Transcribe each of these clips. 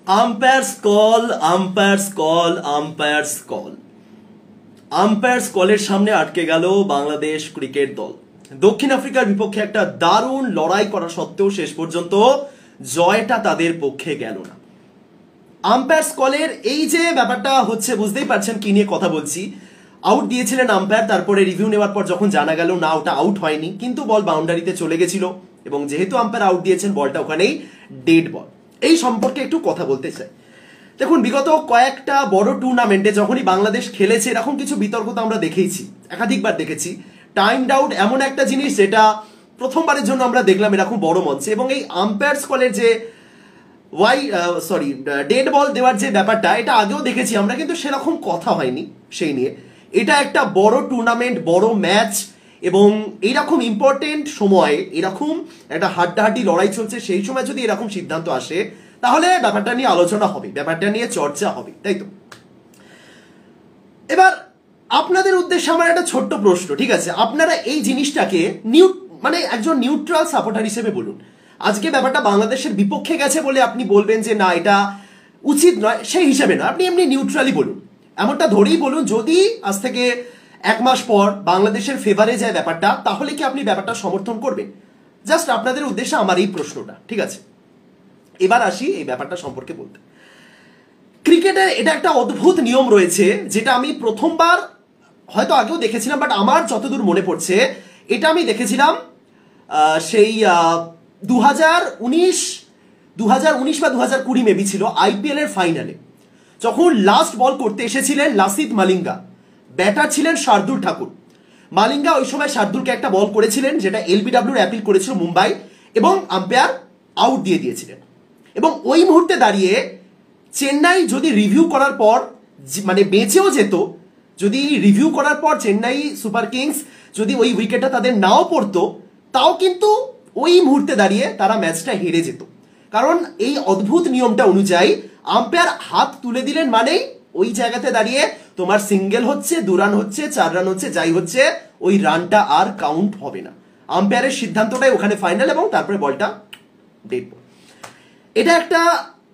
Umpires call, umpires call, umpires call. Umpires কলের সামনে আটকে গেল বাংলাদেশ ক্রিকেট দল। দক্ষিণ আফ্রিকার বিপক্ষে একটা দারুণ লড়াই করা সত্ত্বেও শেষ পর্যন্ত জয়টা তাদের পক্ষে গেল না। আম্পায়ার্স কলের এই যে ব্যাপারটা হচ্ছে, বুঝতেই পারছেন কি নিয়ে কথা বলছি। আউট দিয়েছিলেন আম্পায়ার, তারপরে রিভিউ নেওয়ার পর যখন জানা গেল না ওটা আউট হয়নি, কিন্তু বল বাউন্ডারিতে চলে গেছিল এবং যেহেতু আম্পায়ার আউট দিয়েছেন বলটা ওখানেই ডেড বল। এই সম্পর্কে একটু কথা বলতে চাই। দেখুন, বিগত কয়েকটা বড় টুর্নামেন্টে যখনই বাংলাদেশ খেলেছে এরকম কিছু বিতর্ক তো আমরা দেখেইছি, একাধিকবার দেখেছি। টাইমড আউট এমন একটা জিনিস যেটা প্রথমবারের জন্য আমরা দেখলাম এরকম বড় মঞ্চে, এবং এই আম্পায়ার্স কলের যে ডেড বল দেওয়ার যে ব্যাপারটা, এটা আগেও দেখেছি আমরা, কিন্তু সেরকম কথা হয়নি সেই নিয়ে। এটা একটা বড় টুর্নামেন্ট, বড় ম্যাচ, এবং এইরকম ইম্পর্টেন্ট সময় এরকম একটা হাড্ডাহাড্ডি লড়াই চলছে, সেই সময় যদি এরকম সিদ্ধান্ত আসে তাহলে ব্যাপারটা নিয়ে আলোচনা হবে, ব্যাপারটা নিয়ে চর্চা হবে, তাই তো? এবার আপনাদের উদ্দেশ্যে আমার একটা ছোট্ট প্রশ্ন, ঠিক আছে? আপনারা এই জিনিসটাকে মানে একজন নিউট্রাল সাপোর্টার হিসেবে বলুন। আজকে ব্যাপারটা বাংলাদেশের বিপক্ষে গেছে বলে আপনি বলবেন যে না এটা উচিত নয়, সেই হিসাবে না, আপনি এমনি নিউট্রালি বলুন, এমনটা ধরেই বলুন। যদি আজ থেকে এক মাস পর বাংলাদেশের ফেভারে যায় ব্যাপারটা, তাহলে কি আপনি ব্যাপারটা সমর্থন করবেন? জাস্ট আপনাদের উদ্দেশ্যে আমার এই প্রশ্নটা, ঠিক আছে? এবার আসি এই ব্যাপারটা সম্পর্কে বলতে। ক্রিকেটে এটা একটা অদ্ভুত নিয়ম রয়েছে, যেটা আমি প্রথমবার হয়তো আগেও দেখেছিলাম, বাট আমার যতদূর মনে পড়ছে এটা আমি দেখেছিলাম সেই 2019 বা 2020 মেবি ছিল আইপিএল এর ফাইনালে, যখন লাস্ট বল করতে এসেছিলেন লাসিথ মালিঙ্গা, ব্যাটার ছিলেন শার্দুল ঠাকুর। মালিঙ্গা ওই সময় শার্দুলকে একটা বল করেছিলেন যেটা এলবিডব্লিউর অ্যাপিল করেছিল মুম্বাই, এবং আম্পায়ার আউট দিয়ে দিয়েছিলেন। এবং ওই মুহূর্তে দাঁড়িয়ে চেন্নাই যদি রিভিউ করার পর মানে বেঁচেও যেত, যদি রিভিউ করার পর চেন্নাই সুপার কিংস যদি ওই উইকেটটা তাদের নাও পড়তো, তাও কিন্তু ওই মুহূর্তে দাঁড়িয়ে তারা ম্যাচটা হেরে যেত। কারণ এই অদ্ভুত নিয়মটা অনুযায়ী আম্পায়ার হাত তুলে দিলেন মানেই ওই জায়গাতে দাঁড়িয়ে তোমার সিঙ্গেল হচ্ছে, 2 রান হচ্ছে, 4 রান হচ্ছে, যাই হচ্ছে, ওই রানটা আর কাউন্ট হবে না। আম্পায়ারের সিদ্ধান্তটাই ওখানে ফাইনাল, এবং তারপরে বলটা ডেড বল। এটা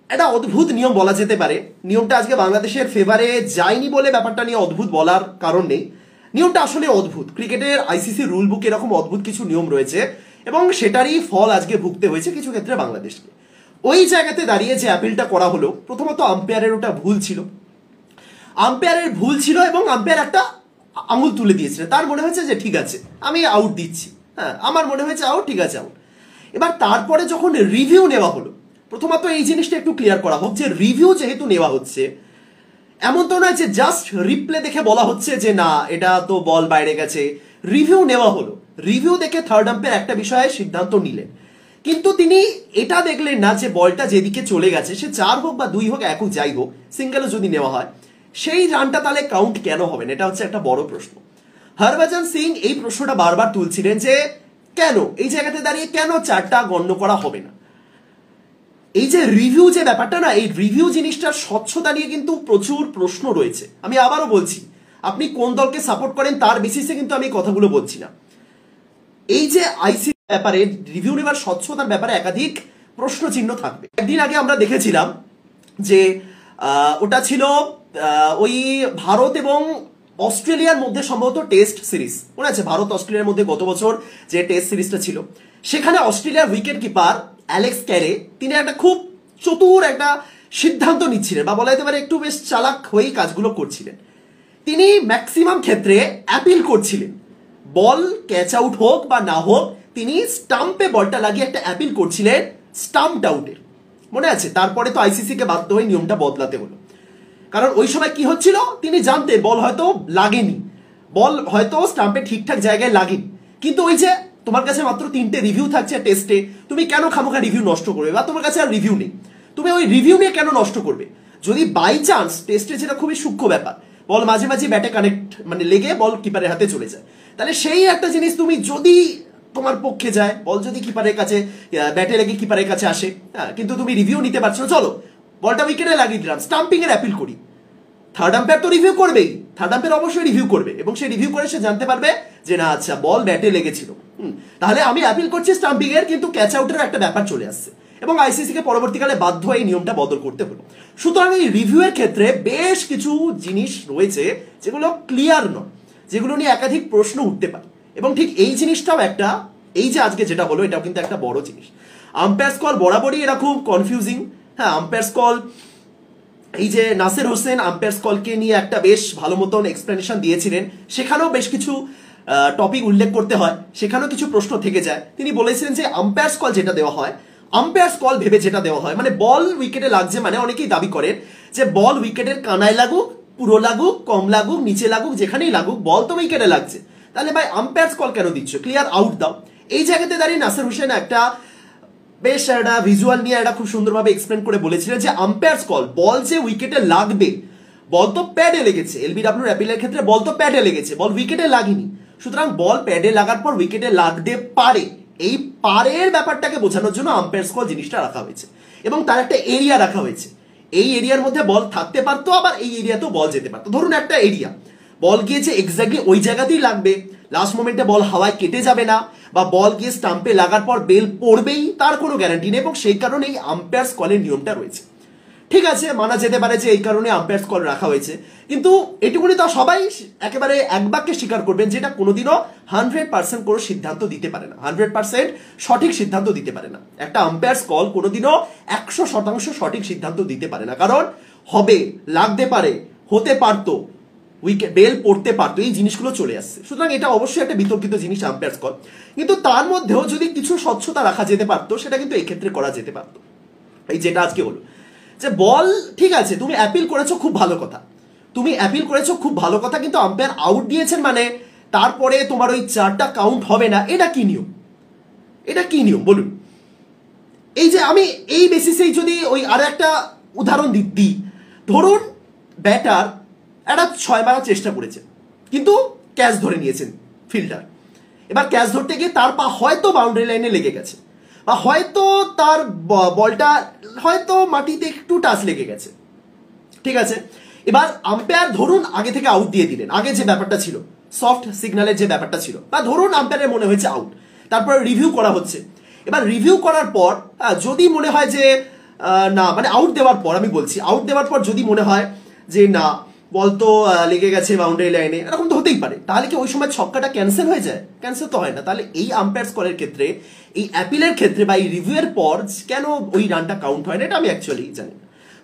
একটা অদ্ভুত নিয়ম বলা যেতে পারে। নিয়মটা আজকে বাংলাদেশের ফেভারে যায়নি বলে ব্যাপারটা নিয়ে অদ্ভুত বলার কারণ নেই। নিয়মটা আসলে অদ্ভুত। ক্রিকেটের আইসিসি রুল বুকে এরকম অদ্ভুত কিছু নিয়ম রয়েছে, এবং সেটারই ফল আজকে ভুগতে হয়েছে কিছু ক্ষেত্রে বাংলাদেশকে। ওই জায়গাতে দাঁড়িয়ে যে অ্যাপিলটা করা হলো, প্রথমত আম্পায়ারের ওটা ভুল ছিল, এবং আম্পায়ার একটা আঙুল তুলে দিয়েছিলেন। তার মনে হয়েছে যে ঠিক আছে আমি আউট দিচ্ছি, হ্যাঁ আমার মনে হয়েছে আউট, ঠিক আছে আউট। এবার তারপরে যখন রিভিউ নেওয়া হলো, প্রথমত এই জিনিসটা একটু ক্লিয়ার করা হোক যে রিভিউ যেহেতু নেওয়া হচ্ছে, এমন তো নয় যে জাস্ট রিপ্লে দেখে বলা হচ্ছে যে না এটা তো বল বাইরে গেছে। রিভিউ নেওয়া হলো, রিভিউ দেখে থার্ড আম্পায়ার একটা বিষয়ে সিদ্ধান্ত নিলেন, কিন্তু তিনি এটা দেখলেন না যে বলটা যেদিকে চলে গেছে, সে 4 হোক বা 2 হোক, 1 হোক, যাই হোক, সিঙ্গেলও যদি নেওয়া হয়, সেই রানটা তাহলে কাউন্ট কেন হবে না? এটা হচ্ছে একটা বড় প্রশ্ন। হরভজন সিং এই প্রশ্নটা বারবার তুলছিলেন যে কেন এই জায়গাতে দাঁড়িয়ে কেন 4টা গণ্য করা হবে না। এই যে রিভিউ যে ব্যাপারটা না, এই রিভিউ জিনিসটার স্বচ্ছতা নিয়ে কিন্তু প্রচুর প্রশ্ন রয়েছে। আমি আবারও বলছি, আপনি কোন দলকে সাপোর্ট করেন তার বেসিসে কিন্তু আমি কথাগুলো বলছি না। এই যে আইসিসি ব্যাপারে রিভিউ নেবার স্বচ্ছতার ব্যাপারে একাধিক প্রশ্ন চিহ্ন থাকবে। একদিন আগে আমরা দেখেছিলাম যে ওটা ছিল ওই ভারত এবং অস্ট্রেলিয়ার মধ্যে সম্ভবত টেস্ট সিরিজ, মনে আছে? ভারত অস্ট্রেলিয়ার মধ্যে গত বছর যে টেস্ট সিরিজটা ছিল, সেখানে অস্ট্রেলিয়ার উইকেট কিপার অ্যালেক্স ক্যারে তিনি একটা খুব চতুর একটা সিদ্ধান্ত নিচ্ছিলেন, বা বলা যেতে পারে একটু বেশ চালাক হয়েই কাজগুলো করছিলেন। তিনি ম্যাক্সিমাম ক্ষেত্রে অ্যাপিল করছিলেন, বল ক্যাচ আউট হোক বা না হোক, তিনি স্টাম্পে বলটা লাগিয়ে একটা অ্যাপিল করছিলেন স্টাম্পড আউটের, মনে আছে? তারপরে তো আইসিসি কে বাধ্য হয়ে নিয়মটা বদলাতে হলো, কারণ ওই সময় কি হচ্ছিল তিনি জানতেন বল হয়তো লাগেনি, বল হয়তো স্টাম্পে ঠিকঠাক জায়গায় লাগেনি, কিন্তু ওই যে তোমার কাছে মাত্র 3টে রিভিউ থাকছে টেস্টে, তুমি কেন খামোখা রিভিউ নষ্ট করবে? বা তোমার কাছে আর রিভিউ নেই, তুমি ওই রিভিউ নিয়ে কেন নষ্ট করবে? যদি বাই চান্স টেস্টে, যেটা খুবই সূক্ষ্ম ব্যাপার, বল মাঝে মাঝে ব্যাটে কানেক্ট মানে লেগে বল কিপারের হাতে চলে যায়, তাহলে সেই একটা জিনিস তুমি যদি তোমার পক্ষে যায়, বল যদি কিপারের কাছে ব্যাটে লেগে কিপারের কাছে আসে, কিন্তু তুমি রিভিউ নিতে পারছো না, চলো বলটা উইকেটে লাগিয়ে দিলাম, স্টাম্পিং এর অ্যাপিল করি, থার্ড আম্পায়ার তো রিভিউ করবেই, থার্ড আম্পায়ার অবশ্যই রিভিউ করবে, এবং সে রিভিউ করে সে জানতে পারবে যে না আচ্ছা বল ব্যাটে লেগেছিল, তাহলে আমি অ্যাপিল করছি স্টাম্পিং এর, কিন্তু ক্যাচ আউটের একটা ব্যাপার চলে আসছে। এবং আইসিসি কে পরবর্তীকালে বাধ্য এই নিয়মটা বদল করতে হলো। সুতরাং এই রিভিউয়ের ক্ষেত্রে বেশ কিছু জিনিস রয়েছে যেগুলো ক্লিয়ার নয়, যেগুলো নিয়ে একাধিক প্রশ্ন উঠতে পারে। এবং ঠিক এই জিনিসটাও একটা, এই যে আজকে যেটা হলো এটাও কিন্তু একটা বড় জিনিস। আম্পায়ার্স কল বরাবরই এরকম কনফিউজিং। হ্যাঁ, আম্পায়ার্স কল, এই যে নাসির হোসেন আম্পায়ার্স কলকে নিয়ে একটা বেশ ভালো মতন এক্সপ্লেনেশন দিয়েছিলেন, সেখানেও বেশ কিছু টপিক উল্লেখ করতে হয়, সেখানেও কিছু প্রশ্ন থেকে যায়। তিনি বলেছিলেন যে আম্পায়ার্স কল যেটা দেওয়া হয়, আম্পায়ার্স কল ভেবে যেটা দেওয়া হয়, মানে বল উইকেটে লাগছে, মানে অনেকেই দাবি করেন যে বল উইকেটের কানায় লাগুক, পুরো লাগুক, কম লাগুক, নিচে লাগুক, যেখানেই লাগুক, বল তো উইকেটে লাগছে, তাহলে ভাই আম্পায়ার্স কল কেন দিচ্ছ, ক্লিয়ার আউট দাও। এই জায়গাতে দাঁড়িয়ে নাসির হোসেন একটা বেশ একটা ভিজুয়াল নিয়ে একটা খুব সুন্দরভাবে এক্সপ্লেন করে বলেছিলেন যে আম্পায়ার্স কল, বল যে উইকেটে লাগবে, বল তো প্যাডে লেগেছে, এলবিডব্লিউ অ্যাপিলের ক্ষেত্রে বল তো প্যাডে লেগেছে, বল উইকেটে লাগেনি। সুতরাং বল প্যাডে লাগার পর উইকেটে লাগতে পারে, এই পারের ব্যাপারটাকে বোঝানোর জন্য আম্পায়ার্স কল জিনিসটা রাখা হয়েছে এবং তার একটা এরিয়া রাখা হয়েছে। এই এরিয়ার মধ্যে বল থাকতে পারতো, আবার এই এরিয়াতেও বল যেতে পারতো। ধরুন একটা এরিয়া, বল গিয়েছে এক্স্যাক্টলি ওই জায়গাতেই লাগবে, লাস্ট মোমেন্টে বল হাওয়ায় কেটে যাবে না, বা বল গিয়ে স্টাম্পে লাগার পর বেল পড়বেই, তার কোনো গ্যারান্টি নেই, এবং সেই কারণে এই আম্পায়ার্স কলের নিয়মটা রয়েছে। ঠিক আছে, মানা যেতে পারে যে এই কারণে আম্পায়ার্স কল রাখা হয়েছে, কিন্তু এটুকুনি তো সবাই একেবারে এক বাক্যে স্বীকার করবেন যেটা কোনোদিনও 100% কোনো সিদ্ধান্ত দিতে পারে না, 100% সঠিক সিদ্ধান্ত দিতে পারে না। একটা আম্পায়ার্স কল কোনোদিনও 100% সঠিক সিদ্ধান্ত দিতে পারে না, কারণ হবে, লাগতে পারে, হতে পারতো, উইকেট বেল পড়তে পারতো, এই জিনিসগুলো চলে আসছে। সুতরাং এটা অবশ্যই একটা বিতর্কিত জিনিস আম্পায়ার্স কল, কিন্তু তার মধ্যেও যদি কিছু স্বচ্ছতা রাখা যেতে পারতো সেটা কিন্তু এই ক্ষেত্রে করা যেতে পারতো। এই যেটা আজকে হলো যে বল, ঠিক আছে তুমি অ্যাপিল করেছো, খুব ভালো কথা, তুমি অ্যাপিল করেছো খুব ভালো কথা, কিন্তু আম্পায়ার আউট দিয়েছেন মানে তারপরে তোমার ওই 4টা কাউন্ট হবে না, এটা কি নিয়ম? এটা কি নিয়ম বলুন? এই যে আমি এই বেসিসেই যদি ওই আর একটা উদাহরণ দিই, ধরুন ব্যাটার একটা 6 মারার চেষ্টা করেছে কিন্তু ক্যাচ ধরে নিয়েছেন ফিল্ডার, এবার ক্যাচ ধরতে গিয়ে তার পা হয়তো বাউন্ডারি লাইনে লেগে গেছে, বা হয়তো তার বলটা হয়তো মাটিতে একটু টাচ লেগে গেছে, ঠিক আছে। এবার আম্পায়ার ধরুন আগে থেকে আউট দিয়ে দিলেন, আগে যে ব্যাপারটা ছিল সফট সিগন্যালের যে ব্যাপারটা ছিল, বা ধরুন আম্পায়ারের মনে হয়েছে আউট, তারপর রিভিউ করা হচ্ছে। এবার রিভিউ করার পর যদি মনে হয় যে না, মানে আউট দেওয়ার পর আমি বলছি, আউট দেওয়ার পর যদি মনে হয় যে না বল তো লেগে গেছে বাউন্ডারি লাইনে, এরকম তো হতেই পারে, তাহলে কি ওই সময় ছক্কাটা ক্যান্সেল হয়ে যায়? ক্যান্সেল তো হয় না। তাহলে এই আম্পায়ার্স কলের ক্ষেত্রে, এই অ্যাপিলের ক্ষেত্রে বা এই রিভিউয়ের পর কেন ওই রানটা কাউন্ট হয় না, এটা আমি অ্যাকচুয়ালি জানি।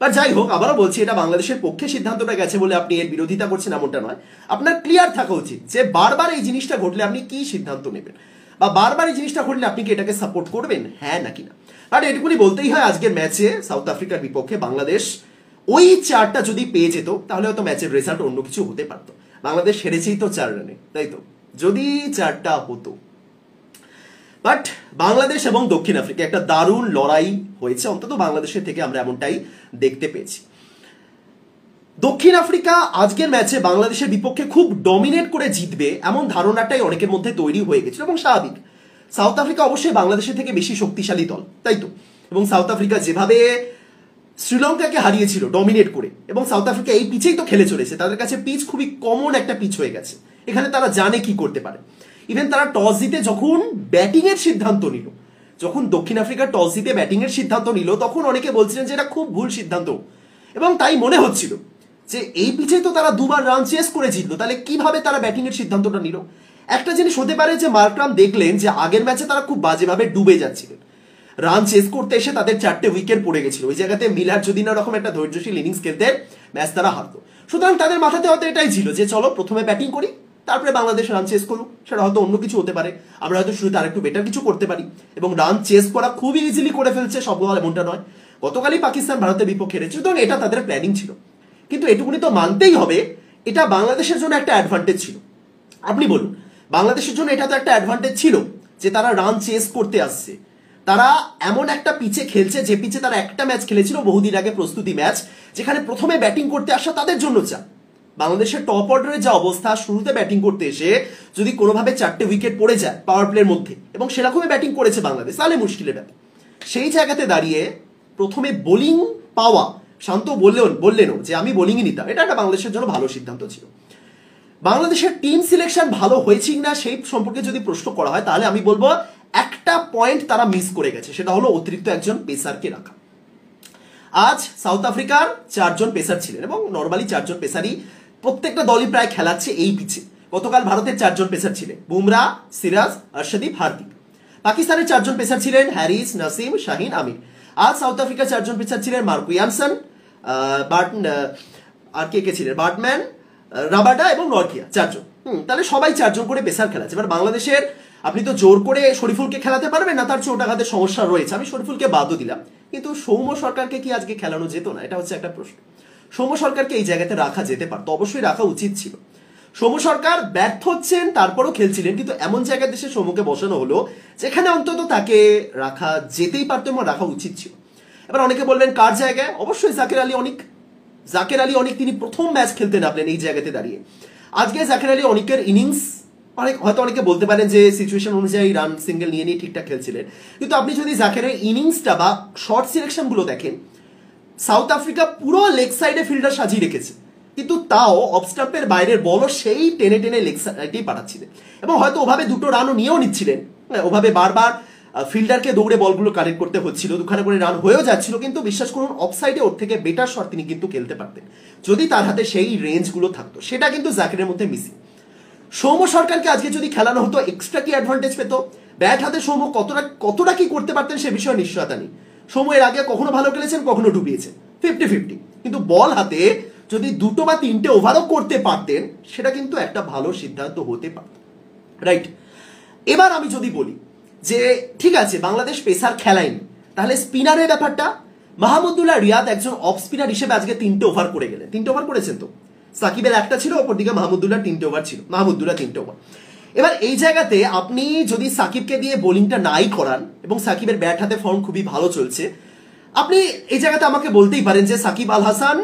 বা যাই হোক, আবারও বলছি, এটা বাংলাদেশের পক্ষে সিদ্ধান্তটা গেছে বলে আপনি এর বিরোধিতা করছেন এমনটা নয়। আপনার ক্লিয়ার থাকা উচিত যে বারবার এই জিনিসটা ঘটলে আপনি কি সিদ্ধান্ত নেবেন, বা বারবার এই জিনিসটা ঘটলে আপনি কি এটাকে সাপোর্ট করবেন, হ্যাঁ নাকি না। বাট এটুকুনি বলতেই হয়, আজকের ম্যাচে সাউথ আফ্রিকার বিপক্ষে বাংলাদেশ ওই 4টা যদি পেয়ে যেত তাহলে হয়তো ম্যাচের রেজাল্ট অন্য কিছু হতে পারতো। বাংলাদেশ হেরেছেই তো 4 রানে, তাই তো, যদি 4টা হতো। বাট বাংলাদেশ এবং দক্ষিণ আফ্রিকা একটা দারুণ লড়াই হয়েছে, অন্তত বাংলাদেশের থেকে আমরা এমনটাই দেখতে পেয়েছি। দক্ষিণ আফ্রিকা আজকের ম্যাচে বাংলাদেশের বিপক্ষে খুব ডমিনেট করে জিতবে এমন ধারণাটাই অনেকের মধ্যে তৈরি হয়ে গেছিল, এবং স্বাভাবিক। সাউথ আফ্রিকা অবশ্যই বাংলাদেশের থেকে বেশি শক্তিশালী দল, তাই তো, এবং সাউথ আফ্রিকা যেভাবে শ্রীলঙ্কাকে হারিয়েছিল ডমিনেট করে, এবং সাউথ আফ্রিকা এই পিচেই তো খেলে চলেছে, তাদের কাছে পিচ খুবই কমন একটা পিচ হয়ে গেছে, এখানে তারা জানে কি করতে পারে। ইভেন তারা টস জিতে যখন ব্যাটিং এর সিদ্ধান্ত নিল, যখন দক্ষিণ আফ্রিকা টস জিতে ব্যাটিং এর সিদ্ধান্ত নিল, তখন অনেকে বলছিলেন যে এটা খুব ভুল সিদ্ধান্ত, এবং তাই মনে হচ্ছিল যে এই পিচে তো তারা 2বার রান চেস করে জিতলো, তাহলে কিভাবে তারা ব্যাটিং এর সিদ্ধান্তটা নিল। একটা জিনিস হতে পারে যে মার্করাম দেখলেন যে আগের ম্যাচে তারা খুব বাজেভাবে ডুবে যাচ্ছিলেন, রান চেস করতে এসে তাদের 4টে উইকেট পড়ে গেছিল, ওই জায়গাতে মিলার যদি না রকম একটা ধৈর্যশীল ইনিংস খেলতেন ম্যাচ তারা হারতো। সুতরাং তাদের মাথাতে হয়তো এটাই ছিল যে চলো প্রথমে ব্যাটিং করি, তারপরে বাংলাদেশ রান চেস করুক, সেটা হয়তো অন্য কিছু হতে পারে, আমরা হয়তো শুরুতে আরেকটু বেটার কিছু করতে পারি, এবং রান চেস করা খুব ইজিলি করে ফেলছে সব দল, এমনটা নয়। গতকালই পাকিস্তান ভারতের বিপক্ষে হেরেছে, সুতরাং এটা তাদের প্ল্যানিং ছিল। কিন্তু এটুকুনি তো মানতেই হবে এটা বাংলাদেশের জন্য একটা অ্যাডভান্টেজ ছিল। আপনি বলুন, বাংলাদেশের জন্য এটা তো একটা অ্যাডভান্টেজ ছিল যে তারা রান চেস করতে আসছে, তারা এমন একটা পিচে খেলছে যে পিচে তারা একটা ম্যাচ খেলেছিল বহুদিন আগে, প্রস্তুতি ম্যাচ, যেখানে প্রথমে ব্যাটিং করতে আসা তাদের জন্য চাপ। বাংলাদেশের টপ অর্ডারের যে অবস্থা, শুরুতে ব্যাটিং করতে এসে যদি কোনোভাবে 4টে উইকেট পড়ে যায় পাওয়ার প্লের মধ্যে, এবং সেরকমই ব্যাটিং করেছে বাংলাদেশ, তাহলে মুশকিলের ব্যাপার। সেই জায়গাতে দাঁড়িয়ে প্রথমে বোলিং পাওয়া, শান্ত বললেনও যে আমি বোলিংই নিতাম, এটা একটা বাংলাদেশের জন্য ভালো সিদ্ধান্ত ছিল। বাংলাদেশের টিম সিলেকশন ভালো হয়েছে কিনা সেই সম্পর্কে যদি প্রশ্ন করা হয়, তাহলে আমি বলবো একটা পয়েন্ট তারা মিস করে গেছে, সেটা হলো অতিরিক্ত একজন পেসারকে রাখা। আজ সাউথ আফ্রিকার 4 জন পেসার ছিলেন এবং নর্মালি 4 জন পেসারই প্রত্যেকটা দলই প্রায় খেলাচ্ছে এই পিচে। গতকাল ভারতের 4 জন পেসার ছিলেন, বুমরা, সিরাজ, হর্ষদীপ, হার্দিক। পাকিস্তানের 4 জন পেসার ছিলেন, হ্যারিস, নাসিম, শাহিন, আমির। আজ সাউথ আফ্রিকার 4 জন পেসার ছিলেন, মার্কো ইয়ানসন, আর কে ছিলেন, বার্টম্যান, রাবাডা এবং নরকিয়া, 4 জন। তাহলে সবাই 4 জন করে পেসার খেলাচ্ছে। এবার বাংলাদেশের আপনি তো জোর করে শরীফুলকে খেলাতে পারবেন না, তার চোটাঘাতের সমস্যা রয়েছে, আমি শরীফুলকে বাদও দিলাম, কিন্তু সৌম্য সরকারকে কি আজকে খেলানো যেত না? এটা হচ্ছে একটা প্রশ্ন। সৌম্য সরকারকে এই জায়গাতে রাখা যেতে পারতো, অবশ্যই রাখা উচিত ছিল। সৌম্য সরকার ব্যর্থ হচ্ছেন তারপরও খেলছিলেন, কিন্তু এমন জায়গায় দেশে সৌম্যকে বসানো হলো যেখানে অন্তত তাকে রাখা যেতেই পারতো এবং রাখা উচিত ছিল। এবার অনেকে বলবেন কার জায়গায়, অবশ্যই জাকের আলী অনিক। জাকের আলী অনিক তিনি প্রথম ম্যাচ খেলতে নামলেন এই জায়গাতে দাঁড়িয়ে। আজকে জাকের আলী অনিকের ইনিংস হয়তো অনেকে বলতে পারেন যে সিচুয়েশন অনুযায়ী রান সিঙ্গেল নিয়ে নিয়ে ঠিকঠাক খেলছিলেন, কিন্তু আপনি যদি জাকেরের ইনিংসটা বা শর্ট সিলেকশনগুলো দেখেন, সাউথ আফ্রিকা পুরো লেগ সাইডে ফিল্ডার সাজিয়ে রেখেছে, কিন্তু তাও অফ স্টাম্পের বাইরের বলও সেই টেনে টেনে লেগ সাইডেই পাঠাচ্ছিলেন এবং হয়তো ওভাবে 2টো রানও নিয়েও নিচ্ছিলেন। ওভাবে বারবার ফিল্ডারকে দৌড়ে বলগুলো কালেক্ট করতে হচ্ছিল, 2খানা করে রান হয়েও যাচ্ছিল, কিন্তু বিশ্বাস করুন অফ সাইডে ওর থেকে বেটার শট তিনি কিন্তু খেলতে পারতেন যদি তার হাতে সেই রেঞ্জগুলো থাকতো, সেটা কিন্তু জাকিরের মধ্যে মিসিং। সৌম্য সরকারকে আজকে যদি খেলানো হতো এক্সট্রা কি অ্যাডভান্টেজ পেত? ব্যাট হাতে সৌম্য কতটা কি করতে পারতেন সে বিষয়ে নিশ্চয়তা নেই। সৌম্য এর আগে কখনো ভালো খেলেছেন, কখনো ডুবিয়েছেন, 50-50, কিন্তু বল হাতে যদি 2টো বা 3টে ওভারও করতে পারতেন সেটা কিন্তু একটা ভালো সিদ্ধান্ত হতে পারত, রাইট? এবার আমি যদি বলি যে ঠিক আছে বাংলাদেশ পেসার খেলায়নি, তাহলে স্পিনারের ব্যাপারটা, মাহমুদুল্লাহ রিয়াদ একজন অফ স্পিনার হিসেবে আজকে 3টে ওভার করে গেলেন। 3টে ওভার করেছেন তো, সাকিবের একটা ছিল, অপরদিকে মাহমুদুল্লাহ 3টে ওভার ছিল, মাহমুদুল্লাহ 3টে ওভার। এবার এই জায়গাতে আপনি যদি সাকিবকে দিয়ে বোলিংটা নাই করান এবং সাকিবের ব্যাট হাতে ফর্ম খুবই ভালো চলছে, আপনি এই জায়গাতে আমাকে বলতেই পারেন যে সাকিব আল হাসান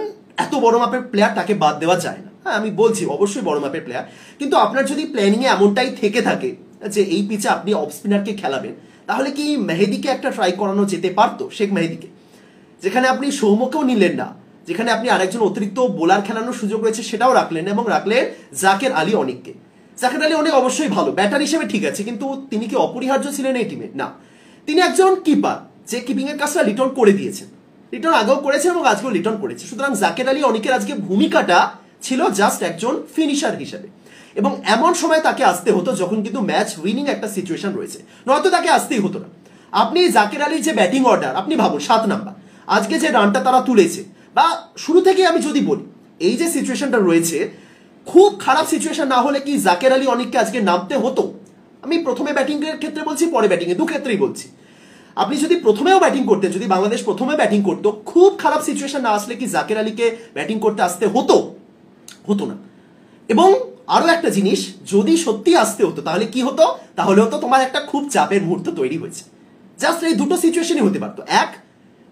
এত বড় মাপের প্লেয়ার, তাকে বাদ দেওয়া যায় না। হ্যাঁ, আমি বলছি অবশ্যই বড় মাপের প্লেয়ার, কিন্তু আপনার যদি প্ল্যানিংয়ে এমনটাই থেকে থাকে যে এই পিচে আপনি অফ স্পিনারকে খেলাবেন, তাহলে কি মেহেদিকে একটা ট্রাই করানো যেতে পারতো, শেখ মেহেদিকে, যেখানে আপনি সৌম্যকেও নিলেন না, যেখানে আপনি আরেকজন অতিরিক্ত বোলার খেলানোর সুযোগ রয়েছে সেটাও রাখলেন, এবং রাখলেন জাকের আলী অনিককে। জাকের আলী অনেক অবশ্যই ভালো ব্যাটার হিসেবে ঠিক আছে, কিন্তু তিনি কি অপরিহার্য ছিলেন এই টিমে? না, তিনি একজন কিপার যে কিপিং এর কাজটা রিটার্ন করে দিয়েছেন, রিটার্ন আগেও করেছেন এবং আজকেও রিটার্ন করেছে। সুতরাং জাকের আলী অনিকের আজকে ভূমিকাটা ছিল জাস্ট একজন ফিনিশার হিসেবে, এবং এমন সময় তাকে আসতে হতো যখন কিন্তু ম্যাচ উইনিং একটা সিচুয়েশন রয়েছে, নয়তো তাকে আসতেই হতো না। আপনি জাকের আলীর যে ব্যাটিং অর্ডার আপনি ভাবুন, 7 নাম্বার, আজকে যে রানটা তারা তুলেছে, বা শুরু থেকে আমি যদি বলি এই যে সিচুয়েশনটা রয়েছে, খুব খারাপ সিচুয়েশন না হলে কি জাকের আলী অনিককে আজকে নামতে হতো? আমি প্রথমে ব্যাটিং এর ক্ষেত্রে বলছি, পরে ব্যাটিং এর, 2 ক্ষেত্রেই বলছি। আপনি যদি প্রথমেও ব্যাটিং করতেন, যদি বাংলাদেশ প্রথমে ব্যাটিং করতো, খুব খারাপ সিচুয়েশন না আসলে কি জাকের আলীকে ব্যাটিং করতে আসতে হতো? হতো না। এবং আরো একটা জিনিস, যদি সত্যি আসতে হতো তাহলে কি হতো? তাহলে হতো তোমার একটা খুব চাপের মুহূর্ত তৈরি হয়েছে। জাস্ট এই 2টো সিচুয়েশনই হতে পারতো, এক,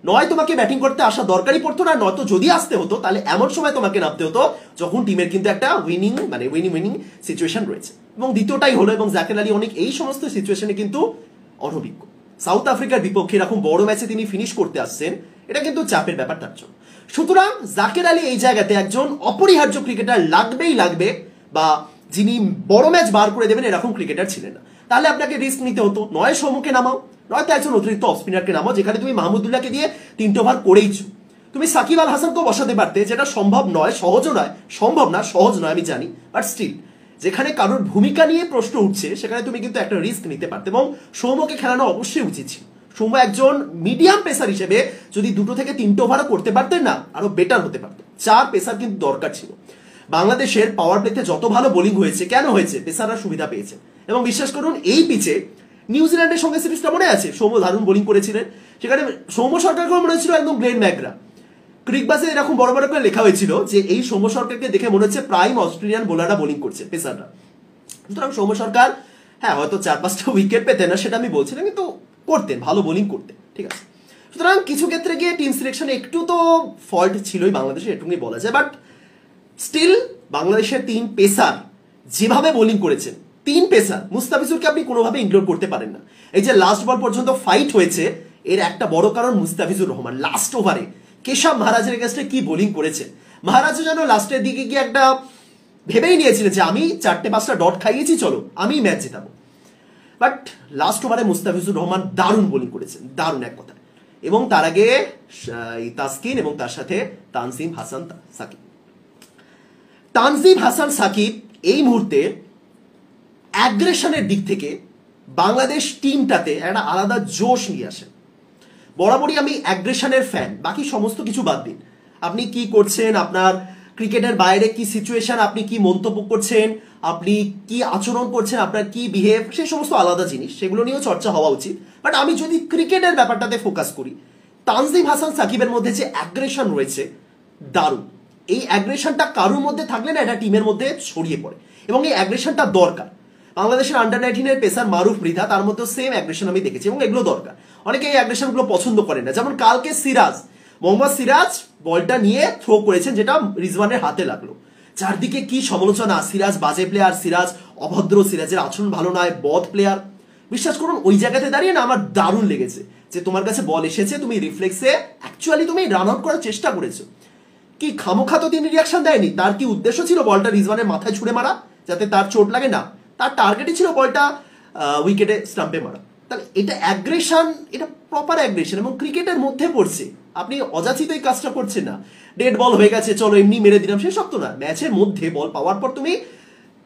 নয় তোমাকে ব্যাটিং করতে আসা দরকারই পড়তো না, নয়তো যদি আসতে হতো তাহলে এমন সময় তোমাকে নামতে হতো যখন টিমের কিন্তু একটা উইনিং সিচুয়েশন রয়েছে, এবং দ্বিতীয়টাই হলো। এবং জাকের আলী অনিক এই সমস্ত সিচুয়েশনে কিন্তু অনভিজ্ঞ। সাউথ আফ্রিকার বিপক্ষে এরকম বড় ম্যাচে তিনি ফিনিশ করতে আসছেন, এটা কিন্তু চাপের ব্যাপার তার জন্য। সুতরাং জাকের আলী এই জায়গাতে একজন অপরিহার্য ক্রিকেটার লাগবে, বা যিনি বড় ম্যাচ বার করে দেবেন এরকম ক্রিকেটার ছিলেন না। তাহলে আপনাকে রিস্ক নিতে হতো, নয় সৌম্যকে নামাও, নয়তো একজন অতিরিক্ত অফ স্পিনারকে নামাও, যেখানে তুমি মাহমুদুল্লাহকে দিয়ে 3টে ওভার করেইছো। তুমি সাকিব আল হাসানকেও বসাতে পারতে, যেটা সম্ভব নয়, সম্ভব না, সহজ নয় আমি জানি, বাট স্টিল যেখানে কারোর ভূমিকা নিয়ে প্রশ্ন উঠছে সেখানে তুমি কিন্তু একটা রিস্ক নিতে পারতে, এবং সৌম্যকে খেলানো অবশ্যই উচিত ছিল। সৌম্য একজন মিডিয়াম পেসার হিসেবে যদি 2 থেকে 3টে ওভারও করতে পারতেন না, আরো বেটার হতে পারতো। 4 পেসার কিন্তু দরকার ছিল। বাংলাদেশের পাওয়ার প্লেতে যত ভালো বোলিং হয়েছে, কেন হয়েছে? পেসাররা সুবিধা পেয়েছে। এবং বিশ্বাস করুন এই পিচে নিউজিল্যান্ডের সঙ্গে সিরিজটা মনে আছে, সৌম্য দারুণ বোলিং করেছিলেন, সেখানে সৌম্য সরকারকেও মনে হচ্ছিল একদম গ্লেন ম্যাকগ্রা। ক্রিকবাসে এরকম বড় বড় করে লেখা হয়েছিল যে এই সৌম্য সরকারকে দেখে মনে হচ্ছে প্রাইম অস্ট্রেলিয়ান বোলাররা বোলিং করছে, পেসাররা। সুতরাং সৌম্য সরকার হ্যাঁ হয়তো 4-5টা উইকেট পেতেন না, সেটা আমি বলছি না, কিন্তু করতেন, ভালো বোলিং করতেন, ঠিক আছে। সুতরাং কিছু ক্ষেত্রে গিয়ে টিম সিলেকশনে একটু তো ফল্ট ছিলই বাংলাদেশে, এটুকুই বলা যায়। বাট স্টিল বাংলাদেশের 3 পেসার যেভাবে বোলিং করেছেন, 3 পেসার, মুস্তাফিজুরকে আপনি কোনোভাবে ইগনোর করতে পারেন না। এই যে লাস্ট বল পর্যন্ত ফাইট হয়েছে, এর একটা বড় কারণ মুস্তাফিজুর রহমান। লাস্ট ওভারে কেশব মহারাজের কাছে কি বোলিং করেছে, মহারাজও যেন লাস্টের দিকে গিয়ে একটা ভেবেই নিয়েছিলেন যে আমি 4-5টা ডট খাইয়েছি, চলো আমি ম্যাচ জেতাবো। বাট লাস্ট ওভারে মুস্তাফিজুর রহমান দারুণ বোলিং করেছেন, দারুণ এক কথা। এবং তার আগে তাসকিন এবং তার সাথে তানজিম হাসান সাকিব। তানজিম হাসান সাকিব এই মুহূর্তে অ্যাগ্রেশনের দিক থেকে বাংলাদেশ টিমটাতে একটা আলাদা জোশ নিয়ে আসে। বরাবরই আমি অ্যাগ্রেশনের ফ্যান, বাকি সমস্ত কিছু বাদ দিন। আপনি কি করছেন, আপনার ক্রিকেটের বাইরে কি সিচুয়েশন, আপনি কি মন্তব্য করছেন, আপনি কি আচরণ করছেন, আপনার কি বিহেভ, সেই সমস্ত আলাদা জিনিস, সেগুলো নিয়েও চর্চা হওয়া উচিত। বাট আমি যদি ক্রিকেটের ব্যাপারটাতে ফোকাস করি, তানজিম হাসান সাকিবের মধ্যে যে অ্যাগ্রেশন রয়েছে দারুণ। এই অ্যাগ্রেশনটা কারোর মধ্যে থাকলে না এটা টিমের মধ্যে ছড়িয়ে পড়ে, এবং এই অ্যাগ্রেশনটা দরকার। বাংলাদেশের আন্ডার-19 পেসার মারুফ মৃধা, তার মধ্যে সেম অ্যাগ্রেশন আমি দেখেছি, এবং এগুলো দরকার। অনেকে এই অ্যাগ্রেশনগুলো পছন্দ করেন না, যেমন কালকে মোহাম্মদ সিরাজ বলটা নিয়ে থ্রো করেছেন, যেটা রিজওয়ানের হাতে লাগলো। চারদিকে কি সমালোচনা, সিরাজ বাজে প্লেয়ার, সিরাজ অভদ্র, সিরাজের আচরণ ভালো নয়, বদ প্লেয়ার। বিশ্বাস করুন ওই জায়গাতে দাঁড়িয়ে না আমার দারুণ লেগেছে যে তোমার কাছে বল এসেছে, তুমি রিফ্লেক্সে অ্যাকচুয়ালি তুমি রান আউট করার চেষ্টা করেছো। কি খামোখা তো তিনি রিয়াকশন দেয়নি। তার কি উদ্দেশ্য ছিল বলটা রিজওয়ানের মাথায় ছুড়ে মারা যাতে তার চোট লাগে? না, তার টার্গেটই ছিল বলটা উইকেটে স্টাম্পে মারা। তাহলে এটা অ্যাগ্রেশন, এটা প্রপার অ্যাগ্রেশন, এবং ক্রিকেটের মধ্যে পড়ছে। আপনি অযাচিত এই কাজটা করছেন না, ডেড বল হয়ে গেছে চলো এমনি মেরে দিলাম, সেসব তো না। ম্যাচের মধ্যে বল পাওয়ার পর তুমি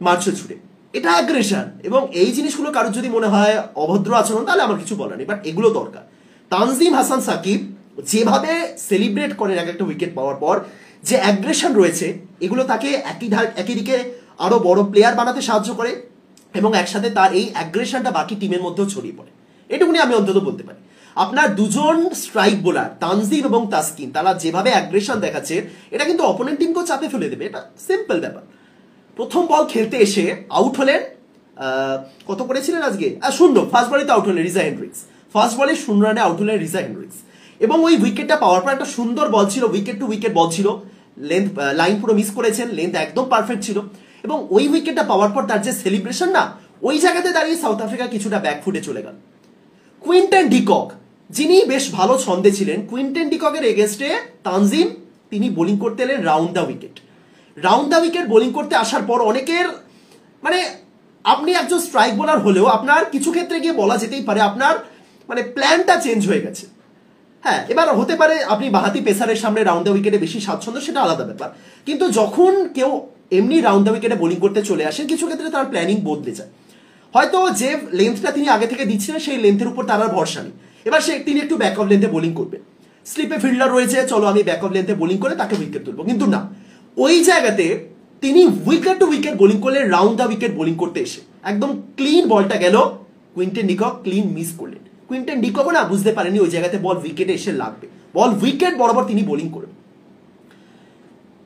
মারছো ছুটে, এটা অ্যাগ্রেশন। এবং এই জিনিসগুলো কারোর যদি মনে হয় অভদ্র আচরণ, তাহলে আমার কিছু বলার নেই, বাট এগুলো দরকার। তানজিম হাসান সাকিব যেভাবে সেলিব্রেট করেন এক একটা উইকেট পাওয়ার পর, যে অ্যাগ্রেশন রয়েছে, এগুলো তাকে একই দিকে আরো বড় প্লেয়ার বানাতে সাহায্য করে, এবং একসাথে তার এই অ্যাগ্রেশনটা বাকি টিমের মধ্যেও ছড়িয়ে পড়ে। এটুকুনি আমি অন্তত বলতে পারি। আপনার দুজন স্ট্রাইক বোলার তানজিম এবং তাসকিন, তারা যেভাবে অ্যাগ্রেশন দেখাচ্ছে, এটা কিন্তু অপোনেন্ট টিমকেও চাপে ফেলে দেবে। এটা সিম্পল ব্যাপার। প্রথম বল খেলতে এসে আউট হলেন, কত করেছিলেন আজকে? 0। ফার্স্ট বলে তো আউট হলেন রিজা হেনরিক্স, ফার্স্ট বলে 0 রানে আউট হলেন রিজা হেনরিক্স। এবং ওই উইকেটটা পাওয়ার পর একটা সুন্দর বল ছিল, উইকেট টু উইকেট বল ছিল, লেন্থ লাইন পুরো মিস করেছেন, লেন্থ একদম পারফেক্ট ছিল। এবং ওই উইকেটটা পাওয়ার পর তার যে সেলিব্রেশন না, ওই জায়গাতে দাঁড়িয়ে সাউথ আফ্রিকা কিছুটা ব্যাকফুটে চলে গেল। কুইন্টন ডিকক, যিনি বেশ ভালো ছন্দে ছিলেন, কুইন্টন ডিককের এগেনস্টে তানজিম তিনি বোলিং করতে এলেন round the wicket. Round the wicket bowling করতে আসার পর অনেকের মানে, আপনি একজন স্ট্রাইক বোলার হলেও আপনার কিছু ক্ষেত্রে গিয়ে বলা যেতেই পারে আপনার মানে প্ল্যানটা চেঞ্জ হয়ে গেছে। হ্যাঁ, এবার হতে পারে আপনি বাহাতি পেসারের সামনে রাউন্ড দ্য উইকেটে বেশি স্বাচ্ছন্দ্য, সেটা আলাদা ব্যাপার। কিন্তু যখন কেউ এমনি রাউন্ড দ্য উইকেটে বোলিং করতে চলে আসেন, কিছু ক্ষেত্রে তার প্ল্যানিং বদলে যায়। হয়তো যে লেন্থটা তিনি আগে থেকে দিচ্ছিলেন সেই লেন্থের উপর তার আর ভরসা নেই, এবার তিনি একটু ব্যাক অফ লেন্থে বোলিং করবেন। স্লিপে ফিল্ডার রয়েছে, চলো আমি ব্যাক অফ লেন্থে বোলিং করে তাকে উইকেট তুলবো। কিন্তু না, ওই জায়গাতে তিনি উইকেট টু উইকেট বোলিং করলেন, রাউন্ড দ্য উইকেট বোলিং করতে এসে একদম ক্লিন বলটা গেল, কুইন্টন ডিকক ক্লিন মিস করলেন। কুইন্টন ডিককও না বুঝতে পারেনি ওই জায়গাতে বল উইকেটে এসে লাগবে, বল উইকেট বরাবর তিনি বোলিং করবেন।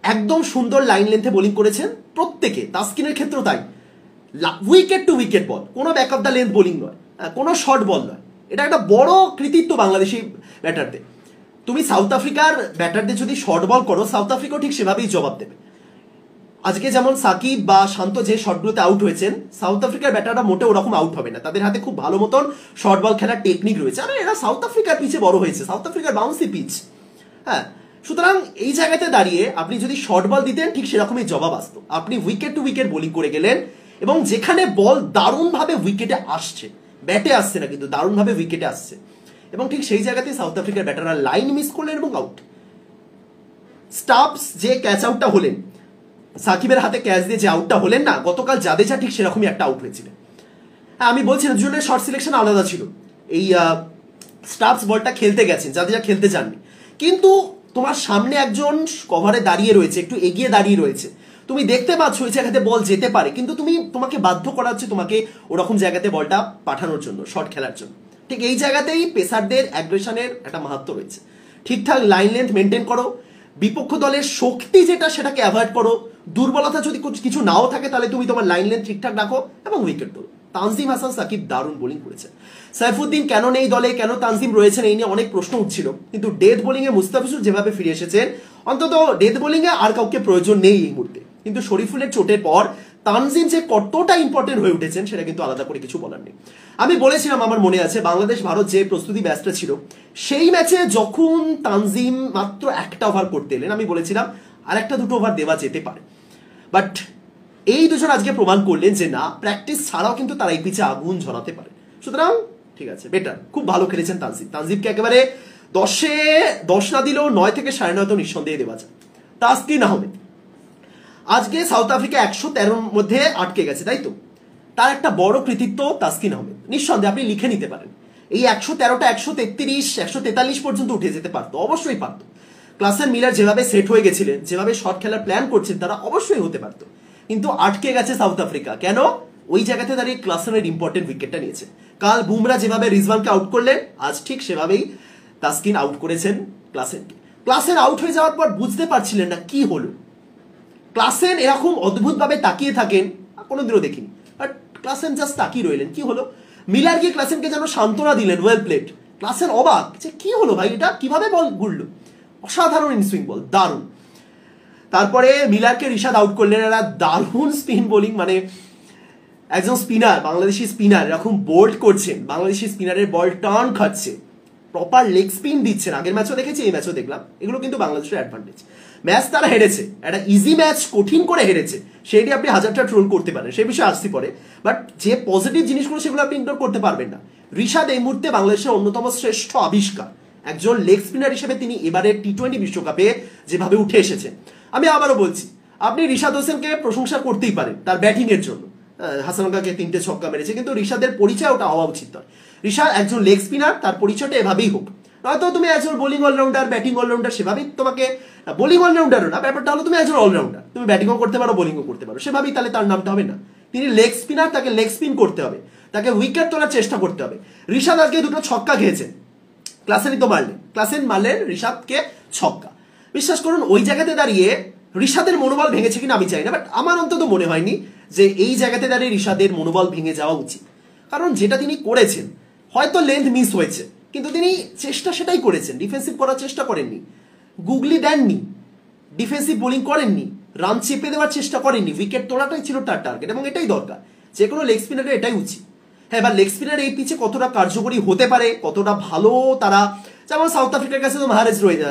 একদম সুন্দর লাইন লেন্থে বোলিং করেছেন প্রত্যেকে, তাসকিনের ক্ষেত্রেও তাই। উইকেট টু উইকেট বল, কোনো back of the length bowling নয়, কোনো শর্ট বল নয়। এটা একটা বড় কৃতিত্ব বাংলাদেশি ব্যাটারদের। তুমি সাউথ আফ্রিকার ব্যাটারদের যদি শর্ট বল করো, সাউথ আফ্রিকাও ঠিক সেভাবেই জবাব দেবে। আজকে যেমন সাকিব বা শান্ত যে শটগুলোতে আউট হয়েছেন, সাউথ আফ্রিকার ব্যাটাররা মোটে ওরকম আউট হবে না, তাদের হাতে খুব ভালো মতন শর্ট বল খেলার টেকনিক রয়েছে। আরে এরা সাউথ আফ্রিকার পিচে বড় হয়েছে, সাউথ আফ্রিকার বাউন্সি পিচ। হ্যাঁ, সুতরাং এই জায়গাতে দাঁড়িয়ে আপনি যদি শর্ট বল দিতেন, ঠিক সেরকমই জবাব আসতো। আপনি উইকেট টু উইকেট বোলিং করে গেলেন, এবং যেখানে বল দারুণভাবে উইকেটে আসছে, ব্যাটে আসছে না কিন্তু দারুণভাবে উইকেটে আসছে, এবং ঠিক সেই জায়গাতে সাউথ আফ্রিকার ব্যাটাররা লাইন মিস করলেন এবং আউট। স্টাবস যে ক্যাচ আউটটা হলেন, সাকিবের হাতে ক্যাচ দিয়ে যে আউটটা হলেন না, গতকাল জাদেজা ঠিক সেরকমই একটা আউট হয়েছিলেন। হ্যাঁ, আমি বলছি না দুজনের শর্ট সিলেকশন আলাদা ছিল। এই স্টাবস বলটা খেলতে গেছেন, জাদেজা খেলতে যাননি। কিন্তু তোমার সামনে একজন কভারে দাঁড়িয়ে রয়েছে, একটু এগিয়ে দাঁড়িয়ে রয়েছে, তুমি দেখতে পাচ্ছ ওই জায়গাতে বল যেতে পারে, কিন্তু তোমাকে বাধ্য করা হচ্ছে তোমাকে ওরকম জায়গাতে বলটা পাঠানোর জন্য, শর্ট খেলার জন্য। ঠিক এই জায়গাতেই পেসারদের অ্যাগ্রেশনের একটা মাহাত্ম্য রয়েছে। ঠিকঠাক লাইন লেন্থ মেনটেন করো, বিপক্ষ দলের শক্তি যেটা সেটাকে অ্যাভয়েড করো, দুর্বলতা যদি কিছু নাও থাকে তাহলে তুমি তোমার লাইন লেন্থ ঠিকঠাক রাখো এবং উইকেট তোলো। তানজিম হাসান সাকিব দারুণ বোলিং করেছেন। সাইফুদ্দিন কেন নেই দলে, কেন তানজিম রয়েছেন, এই নিয়ে অনেক প্রশ্ন উঠছিল, কিন্তু ডেথ বোলিং এ মুস্তাফিজুর যেভাবে ফিরে এসেছেন, অন্তত ডেথ বোলিং এ আর কাউকে প্রয়োজন নেই এই মুহূর্তে। কিন্তু শরীফুলের চোটের পর তানজিম যে কতটা ইম্পর্টেন্ট হয়ে উঠেছেন সেটা কিন্তু আলাদা করে কিছু বলার নেই। আমি বলেছিলাম, আমার মনে আছে বাংলাদেশ ভারত যে প্রস্তুতি ম্যাচটা ছিল, সেই ম্যাচে যখন তানজিম মাত্র একটা ওভার করতে এলেন, আমি বলেছিলাম আর একটা দুটো ওভার দেওয়া যেতে পারে। বাট এই দুজন আজকে প্রমাণ করলেন যে না, প্র্যাকটিস ছাড়াও কিন্তু তারা এই পিচে আগুন ঝরাতে পারে। সুতরাং ঠিক আছে, বেটার, খুব ভালো খেলেছেন তানজিব। তানজিবকে একেবারে 10 না দিলেও 9 থেকে 9.5 তো নিঃসন্দেহে দেওয়া যায়। তাসকিন আহমেদ আজকে সাউথ আফ্রিকা 113 মধ্যে আটকে গেছে, তাই তো? তার একটা বড় কৃতিত্ব তাসকিন আহমেদ, নিঃসন্দেহে আপনি লিখে নিতে পারেন। এই 113টা 133 143 পর্যন্ত উঠে যেতে পারতো, অবশ্যই পারতো। ক্লাসেন মিলার যেভাবে সেট হয়ে গেছিলেন, যেভাবে শট খেলার প্ল্যান করছেন, তারা অবশ্যই হতে পারতো, কিন্তু আটকে গেছে সাউথ আফ্রিকা। কেন? ওই জায়গাতে দাঁড়িয়ে ক্লাসেনের ইম্পর্টেন্ট উইকেটটা নিয়েছে। কাল বুমরা যেভাবে রিজওয়ানকে আউট করলেন, আজ ঠিক সেভাবেই তাসকিন আউট করেছেন ক্লাসেনকে। ক্লাসেন আউট হয়ে যাওয়ার পর বুঝতে পারছিলেন না কি হলো। ক্লাসেন এরকম অদ্ভুতভাবে তাকিয়ে থাকেন কোনোদিনও দেখিনি, বাট ক্লাসেন জাস্ট তাকিয়ে রইলেন, কি হলো? মিলার গিয়ে ক্লাসেনকে যেন সান্ত্বনা দিলেন, ওয়েল প্লেড। ক্লাসেন অবাক যে কি হলো ভাই, এটা কিভাবে বল ঘুরলো, অসাধারণ ইনসুইং বল, দারুণ। তারপরে মিলারকে রিশাদ আউট করলেন, এরা দারুণ স্পিন বোলিং, মানে একজন স্পিনার, বাংলাদেশি স্পিনার এরকম বোল্ড করছেন, বাংলাদেশি স্পিনারের বল টার্ন খাচ্ছে, প্রপার লেগ স্পিন দিচ্ছেন। আগের ম্যাচও দেখেছি, এই ম্যাচও দেখলাম, এগুলো কিন্তু বাংলাদেশের অ্যাডভান্টেজ। ম্যাচ তারা হেরেছে, একটা ইজি ম্যাচ কঠিন করে হেরেছে, সেটি আপনি হাজারটা ট্রোল করতে পারেন, সেই বিষয়ে আসছি পরে, বাট যে পজিটিভ জিনিসগুলো সেগুলো আপনি ইগনোর করতে পারবেন না। রিশাদ এই মুহূর্তে বাংলাদেশের অন্যতম শ্রেষ্ঠ আবিষ্কার, একজন লেগ স্পিনার হিসেবে তিনি এবারে টি-20 বিশ্বকাপে যেভাবে উঠে এসেছেন। আমি আবারও বলছি, আপনি রিশাদ হোসেনকে প্রশংসা করতেই পারেন তার ব্যাটিং এর জন্য, হাসানকাকে 3টে ছক্কা মেরেছে, কিন্তু রিশাদের পরিচয় ওটা হওয়া উচিত নয়। রিশাদ একজন লেগ স্পিনার, তার পরিচয়টা এভাবেই হোক। নয়তো তুমি একজন বোলিং অলরাউন্ডার, ব্যাটিং অলরাউন্ডার, সেভাবেই তোমাকে, বোলিং অলরাউন্ডারও না, ব্যাপারটা হলো তুমি একজন অলরাউন্ডার, তুমি ব্যাটিংও করতে পারো, বোলিংও করতে পারো, সেভাবেই তাহলে তার নামটা হবে না। তিনি লেগ স্পিনার, তাকে লেগ স্পিন করতে হবে, তাকে উইকেট তোলার চেষ্টা করতে হবে। রিশাদ আজকে 2টো ছক্কা খেয়েছেন, ক্লাসেনই তো মারলেন, ক্লাসেন মারলেন রিশাদকে ছক্কা। বিশ্বাস করুন ওই জায়গাতে দাঁড়িয়ে রিশাদের মনোবল ভেঙেছে কিনা আমি চাই না, বাট আমার অন্তত মনে হয়নি যে এই জায়গাতে দাঁড়িয়ে রিশাদের মনোবল ভেঙে যাওয়া উচিত। কারণ যেটা তিনি করেছেন, হয়তো লেন্থ মিস হয়েছে, কিন্তু তিনি চেষ্টা সেটাই করেছেন, ডিফেন্সিভ করার চেষ্টা করেননি, গুগলি দেননি, ডিফেন্সিভ বোলিং করেননি, রান চেপে দেওয়ার চেষ্টা করেননি, উইকেট তোলাটাই ছিল তার টার্গেট, এবং এটাই দরকার, যে কোনো লেগ স্পিনারের এটাই উচিত। হ্যাঁ, এবার লেগ স্পিনার এই পিচে কতটা কার্যকরী হতে পারে, কতটা ভালো তারা, যেমন সাউথ আফ্রিকার কাছে তো মাহারাজ রয়েছে,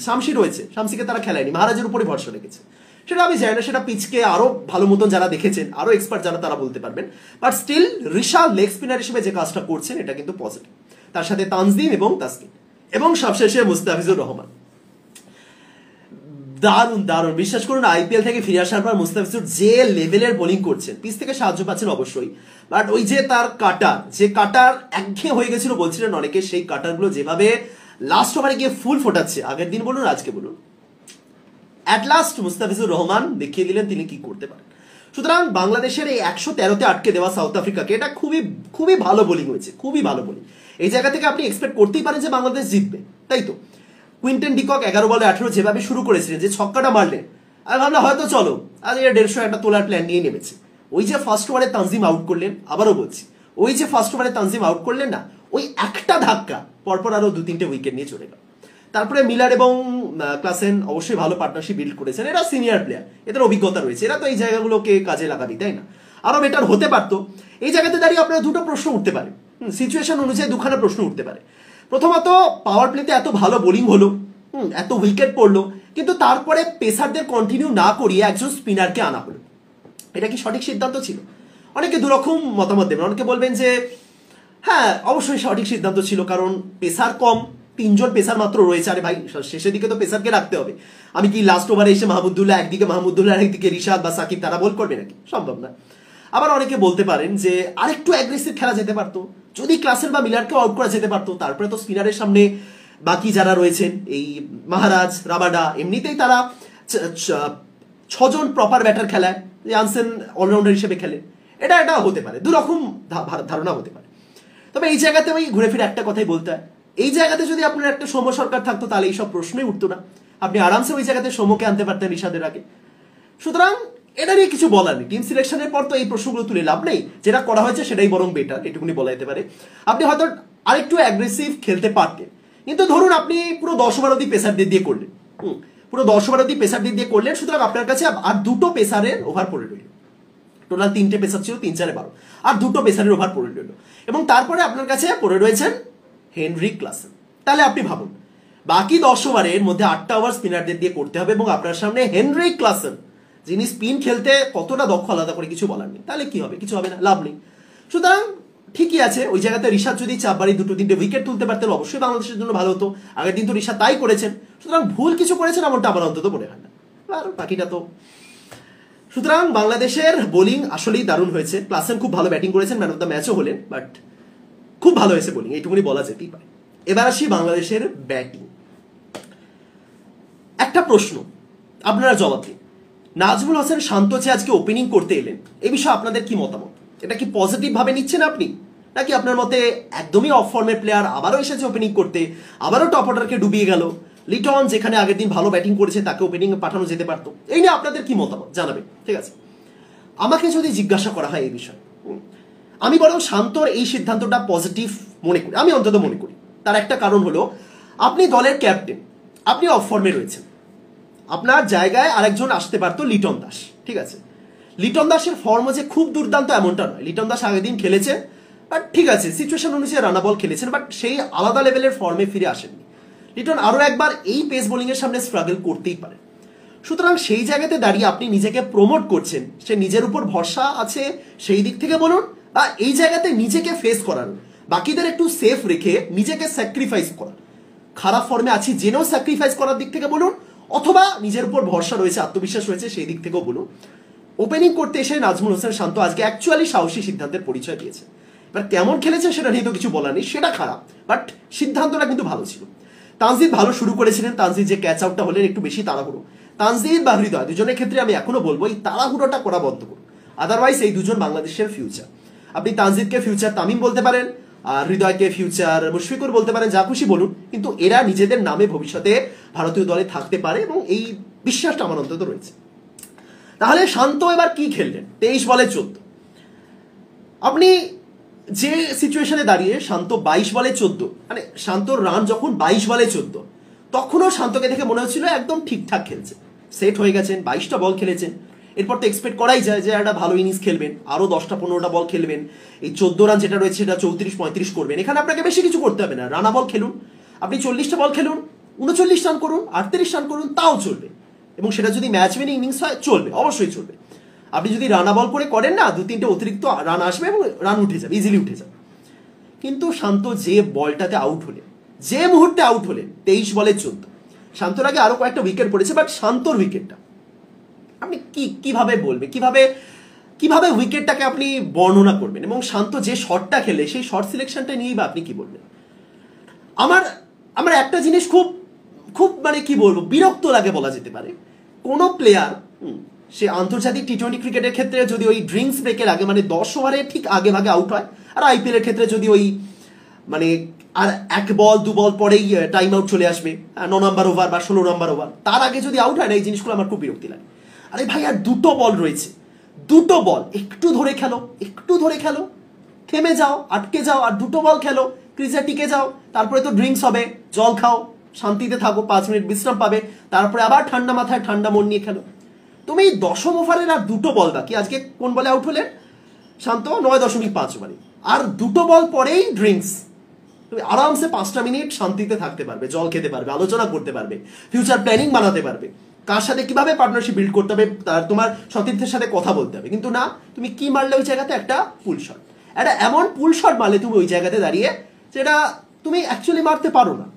শামসি রয়েছে, শামসিকে তারা খেলায়নি, মাহারাজের উপরে ভরসা রেখেছে, সেটা আমি জানি না, সেটা পিচকে আরো ভালো মতন যারা দেখেছেন, আরো এক্সপার্ট যারা, তারা বলতে পারবেন। But still Rishad leg spinner হিসেবে যে কাজটা করছেন এটা কিন্তু পজিটিভ, তার সাথে তানজিম এবং তাসকিন, এবং সবশেষে মুস্তাফিজুর রহমান। দারুণ দারুণ, বিশ্বাস করুন আইপিএল থেকে ফিরে আসার পর মুস্তাফিজুর যে লেভেলের বোলিং করছেন, পিচ থেকে সাহায্য পাচ্ছেন অবশ্যই, বাট ওই যে তার কাটার, যে কাটার একঘেয়ে হয়ে গেছিল বলছিলেন অনেকে, সেই কাটারগুলো যেভাবে লাস্ট ওভারে গিয়ে ফুল ফোটাচ্ছে, আগের দিন বলুন আজকে বলুন, অ্যাট লাস্ট মুস্তাফিজুর রহমান দেখিয়ে দিলেন তিনি কি করতে পারেন। সুতরাং বাংলাদেশের এই 113তে আটকে দেওয়া সাউথ আফ্রিকাকে, এটা খুবই খুবই ভালো বোলিং হয়েছে, খুবই ভালো বোলিং। এই জায়গা থেকে আপনি এক্সপেক্ট করতেই পারেন যে বাংলাদেশ জিতবে, তাই তো? কুইন্টন ডিকক 11 বলে 18 যেভাবে শুরু করেছিলেন, যে ছক্কাটা মারলেন, আমি ভাবলাম হয়তো চলো আজ 150 একটা তোলার প্ল্যান নিয়ে নেমেছে। ওই যে ফার্স্ট ওভারে তানজিম আউট করলেন, আবারও বলছি, ওই যে ফার্স্ট ওভারে তানজিম আউট করলেন না, ওই একটা ধাক্কা পরপর আরো 2-3টে উইকেট নিয়ে চলে গেল। তারপরে মিলার এবং ক্লাসেন অবশ্যই ভালো পার্টনারশিপ বিল্ড করেছেন, এরা সিনিয়র প্লেয়ার, এদের অভিজ্ঞতা রয়েছে, এরা তো এই জায়গাগুলোকে কাজে লাগাবি, তাই না? আরো বেটার হতে পারতো। এই জায়গাতে দাঁড়িয়ে আপনার 2টো প্রশ্ন উঠতে পারে, সিচুয়েশন অনুযায়ী 2খানা প্রশ্ন উঠতে পারে। প্রথমত, পাওয়ার প্লেতে এত ভালো বোলিং হলো, এত উইকেট পড়লো, কিন্তু তারপরে পেসারদের কন্টিনিউ না করিয়ে একজন স্পিনারকে আনা হলো, এটা কি সঠিক সিদ্ধান্ত ছিল? অনেকে দুরকম মতামত দেবেন, অনেকে বলবেন যে হ্যাঁ অবশ্যই সঠিক সিদ্ধান্ত ছিল, কারণ পেসার কম, 3জন পেসার মাত্র রয়েছে। আরে ভাই, শেষের দিকে তো পেসারকে রাখতে হবে। আমি কি লাস্ট ওভারে এসে মাহমুদুল্লাহ একদিকে, মাহমুদুল্লাহ একদিকে রিশাদ বা সাকিব, তারা বল করবে নাকি? সম্ভব না। আবার অনেকে বলতে পারেন যে আরেকটু অ্যাগ্রেসিভ খেলা যেতে পারতো, যদি ক্লাসেন বা মিলারকে আউট করা যেতে পারতো, তারপরে তো স্পিনারের সামনে বাকি যারা রয়েছেন, এই মাহারাজ, রাবাডা, এমনিতেই তারা 6জন প্রপার ব্যাটার খেলায়, জানসেন অলরাউন্ডার হিসেবে খেলে, এটা হতে পারে, দুরকম ধারণা হতে পারে। তবে এই জায়গাতে ওই ঘুরে ফিরে একটা কথাই বলতে হয়, এই জায়গাতে যদি আপনার একটা সৌম্য সরকার থাকতো, তাহলে এইসব প্রশ্নই উঠতো না, আপনি আরামসে ওই জায়গাতে সৌম্যকে আনতে পারতেন রিশাদের আগে। সুতরাং এটা নিয়ে কিছু বলার নেই, টিম সিলেকশনের পর তো এই প্রশ্নগুলো তুলে লাভ নেই, যেটা করা হয়েছে সেটাই বরং বেটার, এটুকুনি বলা যেতে পারে। আপনি হয়তো আরেকটু অ্যাগ্রেসিভ খেলতে পারতেন, কিন্তু ধরুন আপনি পুরো 10 ওভার অব্দি পেসার দিয়ে করলেন, পুরো 10 ওভার অব্দি পেসার দিয়ে করলেন, সুতরাং আপনার কাছে আর 2টো পেসারের ওভার পড়ে রইল, টোটাল 3টে পেসার ছিল, 3-4 12, আর 2টো পেসারের ওভার পড়ে রইল, এবং তারপরে আপনার কাছে পড়ে রয়েছেন হেনরি ক্লাসেন। তাহলে আপনি ভাবুন, বাকি 10 ওভারের মধ্যে 8টা ওভার স্পিনারদের দিয়ে করতে হবে, এবং আপনার সামনে হেনরি ক্লাসেন, যিনি স্পিন খেলতে কতটা দক্ষ আলাদা করে কিছু বলার নেই, তাহলে কি হবে? কিছু হবে না, লাভ নেই। সুতরাং ঠিকই আছে, ওই জায়গাতে ঋষাদ যদি চাপ বাড়ি 2-3টে উইকেট তুলতে পারতেন অবশ্যই বাংলাদেশের জন্য ভালো হতো। আগের দিন তো ঋষাদ তাই করেছেন, সুতরাং ভুল কিছু করেছেন এমনটা আমার অন্তত মনে হয় না। আর বাকিটা তো, সুতরাং বাংলাদেশের বোলিং আসলেই দারুণ হয়েছে। ক্লাসেন খুব ভালো ব্যাটিং করেছেন, ম্যান অফ দ্য ম্যাচও হলেন, বাট খুব ভালো হয়েছে বোলিং, এইটুকুনি বলা যেতেই পারে। এবার আসি বাংলাদেশের ব্যাটিং। একটা প্রশ্ন, আপনারা জবাব দিন। নাজমুল হোসেন শান্ত যে আজকে ওপেনিং করতে এলেন, এই বিষয়ে আপনাদের কি মতামত? এটা কি পজিটিভ ভাবে নিচ্ছেন আপনি, নাকি আপনার মতে একদমই অফ ফর্মের প্লেয়ার আবারও এসেছে ওপেনিং করতে, আবারও টপ অর্ডারকে ডুবিয়ে গেল, লিটন যেখানে আগের দিন ভালো ব্যাটিং করেছে তাকে ওপেনিং পাঠানো যেতে পারতো? এই নিয়ে আপনাদের কি মতামত জানাবেন, ঠিক আছে? আমাকে যদি জিজ্ঞাসা করা হয় এই বিষয়ে, আমি বরং শান্তর এই সিদ্ধান্তটা পজিটিভ মনে করি, আমি অন্তত মনে করি। তার একটা কারণ হলো, আপনি দলের ক্যাপ্টেন, আপনি অফ ফর্মে রয়েছেন, আপনার জায়গায় আরেকজন আসতে পারতো লিটন দাস, ঠিক আছে? লিটন দাসের ফর্ম যে খুব দুর্দান্ত এমনটা নয়, লিটন দাস আগের দিন খেলেছে, বাট ঠিক আছে সিচুয়েশন অনুযায়ী রানা বল খেলেছেন, বাট সেই আলাদা লেভেলের ফর্মে ফিরে আসেননি। লিটন আরও একবার এই পেস বোলিংয়ের সামনে স্ট্রাগল করতেই পারে। সুতরাং সেই জায়গাতে দাঁড়িয়ে আপনি নিজেকে প্রমোট করছেন, সে নিজের উপর ভরসা আছে সেই দিক থেকে বলুন, বা এই জায়গাতে নিজেকে ফেস করান, বাকিদের একটু সেফ রেখে নিজেকে স্যাক্রিফাইস করা, খারাপ ফর্মে আছি জেনেও স্যাক্রিফাইস করার দিক থেকে বলুন, অথবা নিজের উপর ভরসা রয়েছে, আত্মবিশ্বাস রয়েছে সেই দিক থেকেও বলুন। ওপেনিং করতে এসে নাজমুল হোসেন শান্ত আজকে অ্যাকচুয়ালি সাহসী সিদ্ধান্তের পরিচয় দিয়েছে। এবার কেমন খেলেছে সেটা নিয়ে তো কিছু বলার নেই, সেটা খারাপ, বাট সিদ্ধান্তটা কিন্তু ভালো ছিল। তানজিদ ভালো শুরু করেছিলেন, তানজিদ যে ক্যাচ আউটটা হলেন একটু বেশি তাড়াহুড়ো, তানজিদ বা হৃদয় দুজনের ক্ষেত্রে আমি এখনো বলবো এই তাড়াহুড়োটা করা বন্ধ করুন, আদারওয়াইজ এই দুজন বাংলাদেশের ফিউচার। আপনি তানজিদকে ফিউচার তামিম বলতে পারেন, আর হৃদয়কে ফিউচার মুশফিকুর বলতে পারেন, যা খুশি বলুন, কিন্তু এরা নিজেদের নামে ভবিষ্যতে ভারতীয় দলে থাকতে পারে এবং এই বিশ্বাসটা আমার অন্তত রয়েছে। তাহলে শান্ত এবার কি খেললেন? 23 বলে 14। আপনি যে সিচুয়েশনে দাঁড়িয়ে শান্ত 22 বলে 14, মানে শান্তর রান যখন 22 বলে 14, তখনও শান্তকে দেখে মনে হচ্ছিল একদম ঠিকঠাক খেলছে, সেট হয়ে গেছেন, 22টা বল খেলেছেন। এরপর তো এক্সপেক্ট করাই যায় যে একটা ভালো ইনিংস খেলবেন, আরও 10টা-15টা বল খেলবেন, এই 14 রান যেটা রয়েছে সেটা 34-35 করবেন। এখানে আপনাকে বেশি কিছু করতে হবে না, রানা বল খেলুন, আপনি 40টা বল খেলুন, 39 রান করুন, 38 রান করুন, তাও চলবে, এবং সেটা যদি ম্যাচ উইনিং ইনিংস হয় চলবে, অবশ্যই চলবে। আপনি যদি রানা বল করে করেন না, 2-3টে অতিরিক্ত রান আসবে এবং রান উঠে যাবে, ইজিলি উঠে যাবে। কিন্তু শান্ত যে বলটাতে আউট হলেন, যে মুহূর্তে আউট হলেন 23 বলে 14, শান্তর আগে আরো কয়েকটা উইকেট পড়েছে, বাট শান্তর উইকেটটা আপনি কিভাবে বলবেন, কিভাবে উইকেটটাকে আপনি বর্ণনা করবেন, এবং শান্ত যে শটটা খেলে সেই শট সিলেকশনটা নিয়েই বা আপনি কি বলবেন? আমার একটা জিনিস খুব খুব মানে কি বলবো, বিরক্ত লাগে বলা যেতে পারে। কোনো প্লেয়ার সে আন্তর্জাতিক টি-20 ক্রিকেটের ক্ষেত্রে যদি ওই ড্রিঙ্কস ব্রেকের আগে, মানে 10 ওভারে ঠিক আগে ভাগে আউট হয়, আর আইপিএল এর ক্ষেত্রে যদি ওই মানে আর 1 বল 2 বল পরেই টাইম আউট চলে আসবে, 9 নম্বর ওভার বা 16 নম্বর ওভার, তার আগে যদি আউট হয় না, এই জিনিসগুলো আমার খুব বিরক্তি লাগে। আরে ভাই, আর 2টো বল রয়েছে, 2টো বল, একটু ধরে খেলো, থেমে যাও, আটকে যাও, আর 2টো বল খেলো, ক্রিজে টিকে যাও, তারপরে তো ড্রিঙ্কস হবে, জল খাও, শান্তিতে থাকো, 5 মিনিট বিশ্রাম পাবে, তারপরে আবার ঠান্ডা মাথায় ঠান্ডা মন নিয়ে খেলো। তুমি 10ম ওভারের আর 2টো বল বাকি, আজকে কোন বলে আউট হলেন শান্ত? 9.5 ওভারে, আর 2টো বল পরেই ড্রিঙ্কস। তুমি আরামসে 5টা মিনিট শান্তিতে থাকতে পারবে, জল খেতে পারবে, আলোচনা করতে পারবে, ফিউচার প্ল্যানিং বানাতে পারবে, কার সাথে কিভাবে পার্টনারশিপ বিল্ড করতে হবে, তার তোমার সতীর্থের সাথে কথা বলতে হবে। কিন্তু না, তুমি কি মারলে ওই জায়গাতে? একটা পুল শট, একটা এমন পুল শট মারলে তুমি ওই জায়গাতে দাঁড়িয়ে, যেটা তুমি অ্যাকচুয়ালি মারতে পারো না।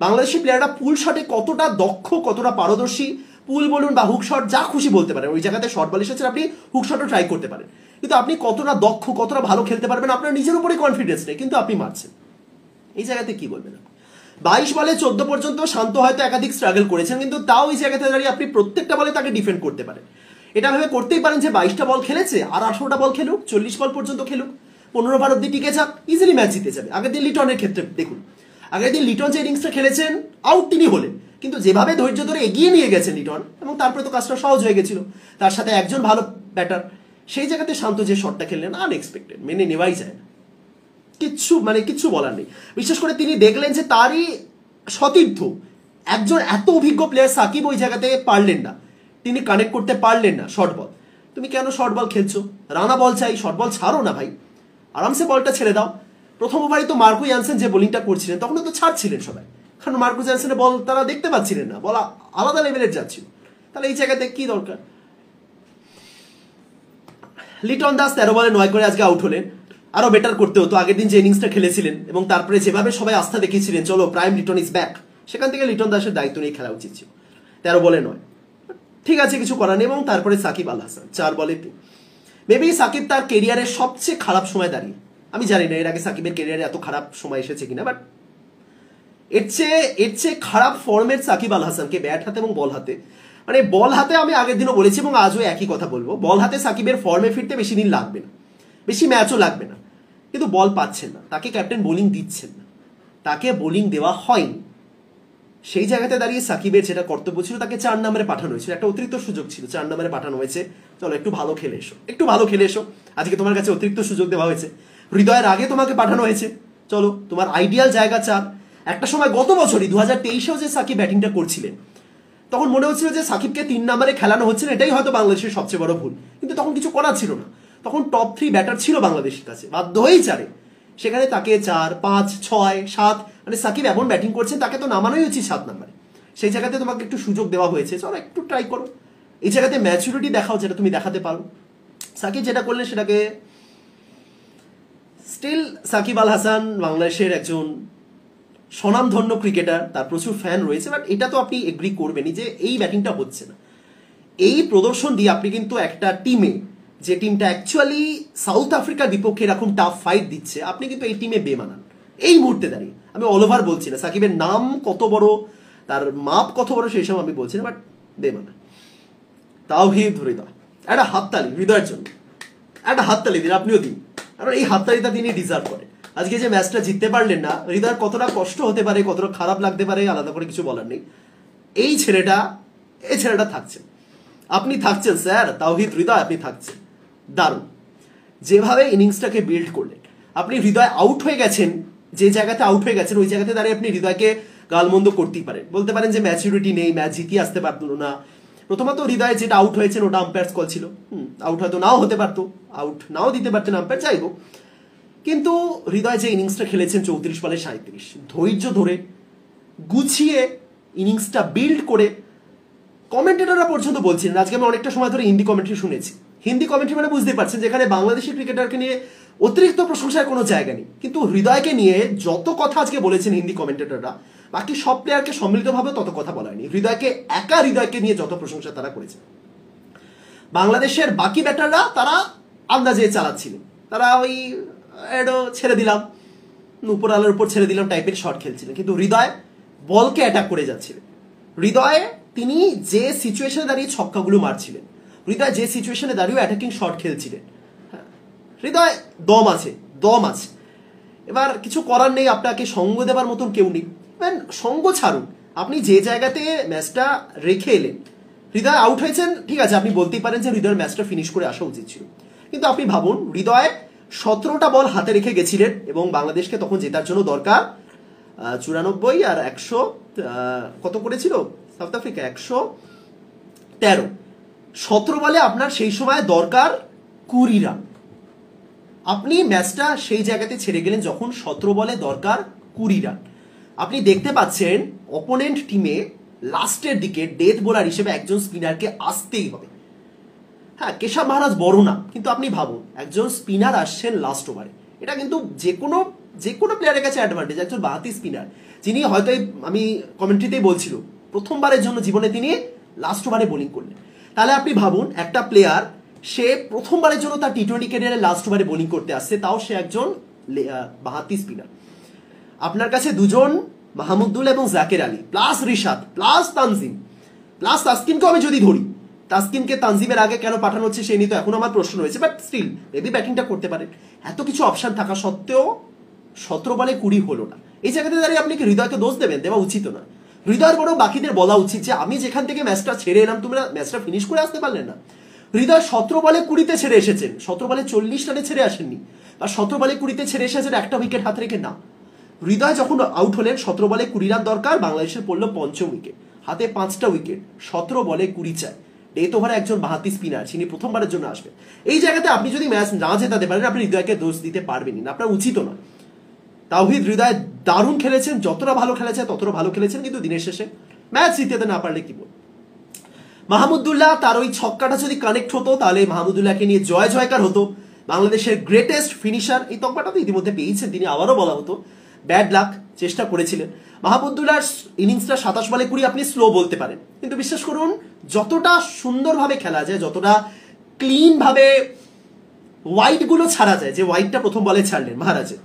বাংলাদেশি প্লেয়াররা পুল শটে কতটা দক্ষ, কতটা পারদর্শী, পুল বলুন বা হুক শট যা খুশি বলতে পারেন, ওই জায়গাতে শর্ট বল এসেছেন, আপনি হুক শটও ট্রাই করতে পারেন, কিন্তু আপনি কতটা দক্ষ, কতটা ভালো খেলতে পারবেন আপনার নিজের উপরে কনফিডেন্স নেই, কিন্তু আপনি মারছেন। এই জায়গাতে কি বলবেন? 22 বলে 14 পর্যন্ত শান্ত হয়তো একাধিক স্ট্রাগল করেছেন, কিন্তু তাও এই জায়গাতে দাঁড়িয়ে আপনি প্রত্যেকটা বলে তাকে ডিফেন্ড করতে পারেন। এটা ভেবে করতেই পারেন যে 22টা বল খেলেছে, আর 18টা বল খেলুক, 40 বল পর্যন্ত খেলুক, 15 ওভার অব্দি টিকে যাক, ইজিলি ম্যাচ জিতে যাবে। আগের দিন লিটনের ক্ষেত্রে দেখুন, আগের দিন লিটন যে ইনিংসটা খেলেছেন, আউট তিনি হলেন, কিন্তু যেভাবে ধৈর্য ধরে এগিয়ে নিয়ে গেছেন লিটন, এবং তারপরে তো কাজটা সহজ হয়ে গেছিল, তার সাথে একজন ভালো ব্যাটার, সেই জায়গাতে শান্ত যে শটটা খেললেন আনএক্সপেক্টেড, মেনে নেওয়াই যায় না, কিচ্ছু বলার নেই। বিশেষ করে তিনি দেখলেন যে তারই সতীর্থ একজন এত অভিজ্ঞ প্লেয়ার সাকিব ওই জায়গাতে পারলেন না, তিনি কানেক্ট করতে পারলেন না শর্ট বল। তুমি কেন শর্ট বল খেলছো? রানা বল চাই, শর্ট বল ছাড়ো না ভাই, আরামসে বলটা ছেড়ে দাও। প্রথম ওভারে তো মার্কো ইয়ানসেন যে বোলিংটা করছিলেন তখন তো ছাড়ছিলেন সবাই, কারণ মার্কো ইয়ানসেনের বল তারা দেখতে পাচ্ছিলেন না, বল আলাদা লেভেলের যাচ্ছিল। তাহলে এই জায়গাতে কি দরকার? লিটন দাস 13 বলে 9 করে আজকে আউট হলেন। আরো বেটার করতে হতো। আগের দিন যে ইনিংসটা খেলেছিলেন এবং তারপরে যেভাবে সবাই আস্থা দেখিয়েছিলেন চলো প্রাইম লিটন ইজ ব্যাক, সেখান থেকে লিটন দাসের দায়িত্ব নিয়ে খেলা উচিত ছিল। 13 বলে 9, ঠিক আছে, কিছু করার নেই। এবং তারপরে সাকিব আল হাসান 4 বলে 3। মেবি সাকিব তার কেরিয়ারের সবচেয়ে খারাপ সময় দাঁড়িয়ে, আমি জানি না এর আগে সাকিবের কেরিয়ারে এত খারাপ সময় এসেছে কিনা, বাট এর চেয়ে খারাপ ফর্মের সাকিব আল হাসানকে ব্যাট হাতে এবং বল হাতে, মানে বল হাতে আমি আগের দিনও বলেছি এবং আজও একই কথা বলবো, বল হাতে সাকিবের ফর্মে ফিরতে বেশি দিন লাগবে না, বেশি ম্যাচও লাগবে না, কিন্তু বল পাচ্ছেন না, তাকে ক্যাপ্টেন বোলিং দিচ্ছেন না, তাকে বোলিং দেওয়া হয়নি। সেই জায়গাতে দাঁড়িয়ে সাকিবের যেটা কর্তব্য ছিল, তাকে 4 নম্বরে পাঠানো হয়েছিল, একটা অতিরিক্ত সুযোগ ছিল, 4 নম্বরে পাঠানো হয়েছে, চলো একটু ভালো খেলে এসো, একটু ভালো খেলে এসো, আজকে তোমার কাছে অতিরিক্ত সুযোগ দেওয়া হয়েছে, হৃদয়ের আগে তোমাকে পাঠানো হয়েছে, চলো তোমার আইডিয়াল জায়গা 4। একটা সময় গত বছরই 2023-এও যে সাকিব ব্যাটিংটা করছিলেন, তখন মনে হচ্ছিল যে সাকিবকে 3 নম্বরে খেলানো হচ্ছে না, এটাই হয়তো বাংলাদেশের সবচেয়ে বড় ভুল, কিন্তু তখন কিছু করার ছিল না, তখন টপ 3 ব্যাটার ছিল বাংলাদেশের কাছে, বাধ্য হয়েই 4-এ, সেখানে তাকে 4, 5, 6, 7, মানে সাকিব এমন ব্যাটিং করছেন তাকে তো নামানোই উচিত 7 নম্বরে, সেই জায়গাতে তোমাকে একটু সুযোগ দেওয়া হয়েছে, চলো একটু ট্রাই করো, এই জায়গাতে ম্যাচুরিটি দেখাও যেটা তুমি দেখাতে পারো। সাকিব যেটা করলেন সেটাকে, স্টিল সাকিব আল হাসান বাংলাদেশের একজন স্বনামধন্য ক্রিকেটার, তার প্রচুর ফ্যান রয়েছে, বাট এটা তো আপনি এগ্রি করবেনই যে এই ব্যাটিংটা হচ্ছে না। এই প্রদর্শন দিয়ে আপনি কিন্তু একটা টিমে, যে টিমটা অ্যাকচুয়ালি সাউথ আফ্রিকার বিপক্ষে এরকম টাফ ফাইট দিচ্ছে, আপনি কিন্তু এই টিমে বেমানান এই মুহূর্তে দাঁড়িয়ে। আমি অল ওভার বলছি না, সাকিবের নাম কত বড়, তার মাপ কত বড় সেই সব আমি বলছি না, বাট বেমানান। তাওহীদ হৃদয়, একটা হাততালি হৃদয়ের জন্য, একটা হাততালি দিন, আপনিও দিন, কারণ এই হাততালিটা তিনি ডিজার্ভ করে। আজকে যে ম্যাচটা জিততে পারলেন না, হৃদয়ের কতটা কষ্ট হতে পারে, কতটা খারাপ লাগতে পারে, আলাদা করে কিছু বলার নেই। এই ছেলেটা থাকছেন, আপনি থাকছেন স্যার, তাওহীদ হৃদয় আপনি থাকছেন, দারুণ। যেভাবে ইনিংসটাকে বিল্ড করলেন, আপনি হৃদয় আউট হয়ে গেছেন, যে জায়গাতে আউট হয়ে গেছেন ওই জায়গাতে দাঁড়িয়ে আপনি হৃদয়কে গালমন্দ করতেই পারেন, বলতে পারেন যে ম্যাচুরিটি নেই, ম্যাচ জিতিয়ে আসতে পারতো না। প্রথমত হৃদয় যেটা আউট হয়েছেন ওটা আম্পায়ার্স কল ছিল, আউট হয়তো নাও হতে পারতো, আউট নাও দিতে পারতেন আম্পায়ার, যাই হোক। কিন্তু হৃদয় যে ইনিংসটা খেলেছেন 34 বলে 37, ধৈর্য ধরে গুছিয়ে ইনিংসটা বিল্ড করে, কমেন্টেটররা পর্যন্ত বলছিলেন, আজকে আমি অনেকটা সময় ধরে হিন্দি কমেন্ট্রি শুনেছি, হিন্দি কমেন্ট্রি মানে বুঝতে পারছেন যেখানে বাংলাদেশি ক্রিকেটারকে নিয়ে অতিরিক্ত প্রশংসার কোনো জায়গা নেই, কিন্তু হৃদয়কে নিয়ে যত কথা আজকে বলেছেন হিন্দি কমেন্টেটররা, বাকি সব প্লেয়ারকে সম্মিলিতভাবে তত কথা বলা হয়নি, হৃদয়কে নিয়ে যত প্রশংসা তারা করেছে। বাংলাদেশের বাকি ব্যাটাররা তারা আন্দাজে চালাচ্ছিলেন, তারা ওই ছেড়ে দিলাম, উপর আলোর উপর ছেড়ে দিলাম টাইপের শট খেলছিলেন, কিন্তু হৃদয় বলকে অ্যাটাক করে যাচ্ছিলেন। হৃদয় তিনি যে সিচুয়েশনে দাঁড়িয়ে ছক্কাগুলো মারছিলেন, হৃদয় যে সিচুয়েশনে দাঁড়িয়ে অ্যাটাকিং শট খেলছিলেন, হৃদয় দম আছে। এবার কিছু করার নেই, আপনাকে সঙ্গ দেবার মতন কেউ নেই, সঙ্গ ছাড়ুন, আপনি যে জায়গাতে ম্যাচটা রেখে এলেন, হৃদয় আউট হয়েছেন, ঠিক আছে, আপনি বলতেই পারেন যে হৃদয়ের ম্যাচটা ফিনিশ করে আসা উচিত ছিল, কিন্তু আপনি ভাবুন হৃদয় 17টা বল হাতে রেখে গেছিলেন এবং বাংলাদেশকে তখন জেতার জন্য দরকার 94 আর 100, কত করেছিল সাউথ আফ্রিকা, 113। 17 বলে আপনার সেই সময় দরকার 20 রান, আপনি ম্যাচটা সেই জায়গাতে ছেড়ে গেলেন যখন 17 বলে দরকার 20 রান। আপনি দেখতে পাচ্ছেন অপোনেন্ট টিমে লাস্টের দিকে ডেথ বোলার হিসেবে একজন স্পিনারকে আসতেই হবে। হ্যাঁ, কেশব মহারাজ বড় না, কিন্তু আপনি ভাবুন একজন স্পিনার আসছেন লাস্ট ওভারে, এটা কিন্তু যে কোনো প্লেয়ারের কাছে অ্যাডভান্টেজ। একজন বাহাতি স্পিনার যিনি হয়তো আমি কমেন্ট্রিতেই বলছিল প্রথমবারের জন্য জীবনে তিনি লাস্ট ওভারে বোলিং করলেন, তাহলে আপনি ভাবুন একটা প্লেয়ার সে প্রথমবারের জন্য তার টি-20 ক্যারিয়ারে লাস্ট ওভারে বোলিং করতে আসছে, তাও সে একজন বাহাতি স্পিনার। আপনার কাছে দুজন মাহমুদুল্লাহ এবং Jaker Ali plus Rishad plus Tanzim plus তাসকিনকে আমি যদি ধরি, তাসকিনকে তানজিমের আগে কেন পাঠানো হচ্ছে সেই নিয়ে তো এখন আমার প্রশ্ন রয়েছে, বাট স্টিল মেবি ব্যাটিংটা করতে পারে। এত কিছু অপশন থাকা সত্ত্বেও 17 বলে 20 হলো না। এই জায়গাতে দাঁড়িয়ে আপনি কি হৃদয়কে দোষ দেবেন? দেওয়া উচিত না। হৃদয়ের বড় বাকিদের বলা উচিত যে আমি যেখান থেকে ম্যাচটা ছেড়ে এলাম তোমরা ম্যাচটা ফিনিশ করে আসতে পারলেন না। হৃদয় 17 বলে 20-তে ছেড়ে এসেছেন, 17 বলে 40 রানে ছেড়ে আসেননি, বা 17 বলে 20-তে ছেড়ে এসেছেন একটা উইকেট হাতে রেখে না। হৃদয় যখন আউট হলেন 17 বলে 20 রান দরকার, বাংলাদেশের পড়লো 5ম উইকেট, হাতে 5টা উইকেট, 17 বলে 20 চায়। ডেথ ওভারে একজন বাহাতি স্পিনার যিনি প্রথমবারের জন্য আসবেন, এই জায়গাতে আপনি যদি ম্যাচ না জেতাতে পারেন আপনি হৃদয়কে দোষ দিতে পারবেনই না, আপনার উচিত না। তাওহীদ হৃদয় দারুণ খেলেছেন, যতটা ভালো খেলেছে ততটা ভালো খেলেছেন, কিন্তু দিনের শেষে ম্যাচ জিততে না পারলে কি বল। মাহমুদুল্লাহ তার ওই ছক্কাটা যদি কানেক্ট হতো তাহলে মাহমুদুল্লাহকে নিয়ে জয় জয়কার হতো, বাংলাদেশের গ্রেটেস্ট ফিনিশার, এই তকমাটা তো ইতিমধ্যে পেয়েছেন তিনি, আবারও বলা হতো ব্যাড লাক, চেষ্টা করেছিলেন। মাহমুদুল্লাহর ইনিংসটা 27 বলে 20 আপনি স্লো বলতে পারেন, কিন্তু বিশ্বাস করুন যতটা সুন্দরভাবে খেলা যায়, যতটা ক্লিন ভাবে ওয়াইডগুলো ছাড়া যায়, যে ওয়াইডটা প্রথম বলে ছাড়লেন মহারাজের,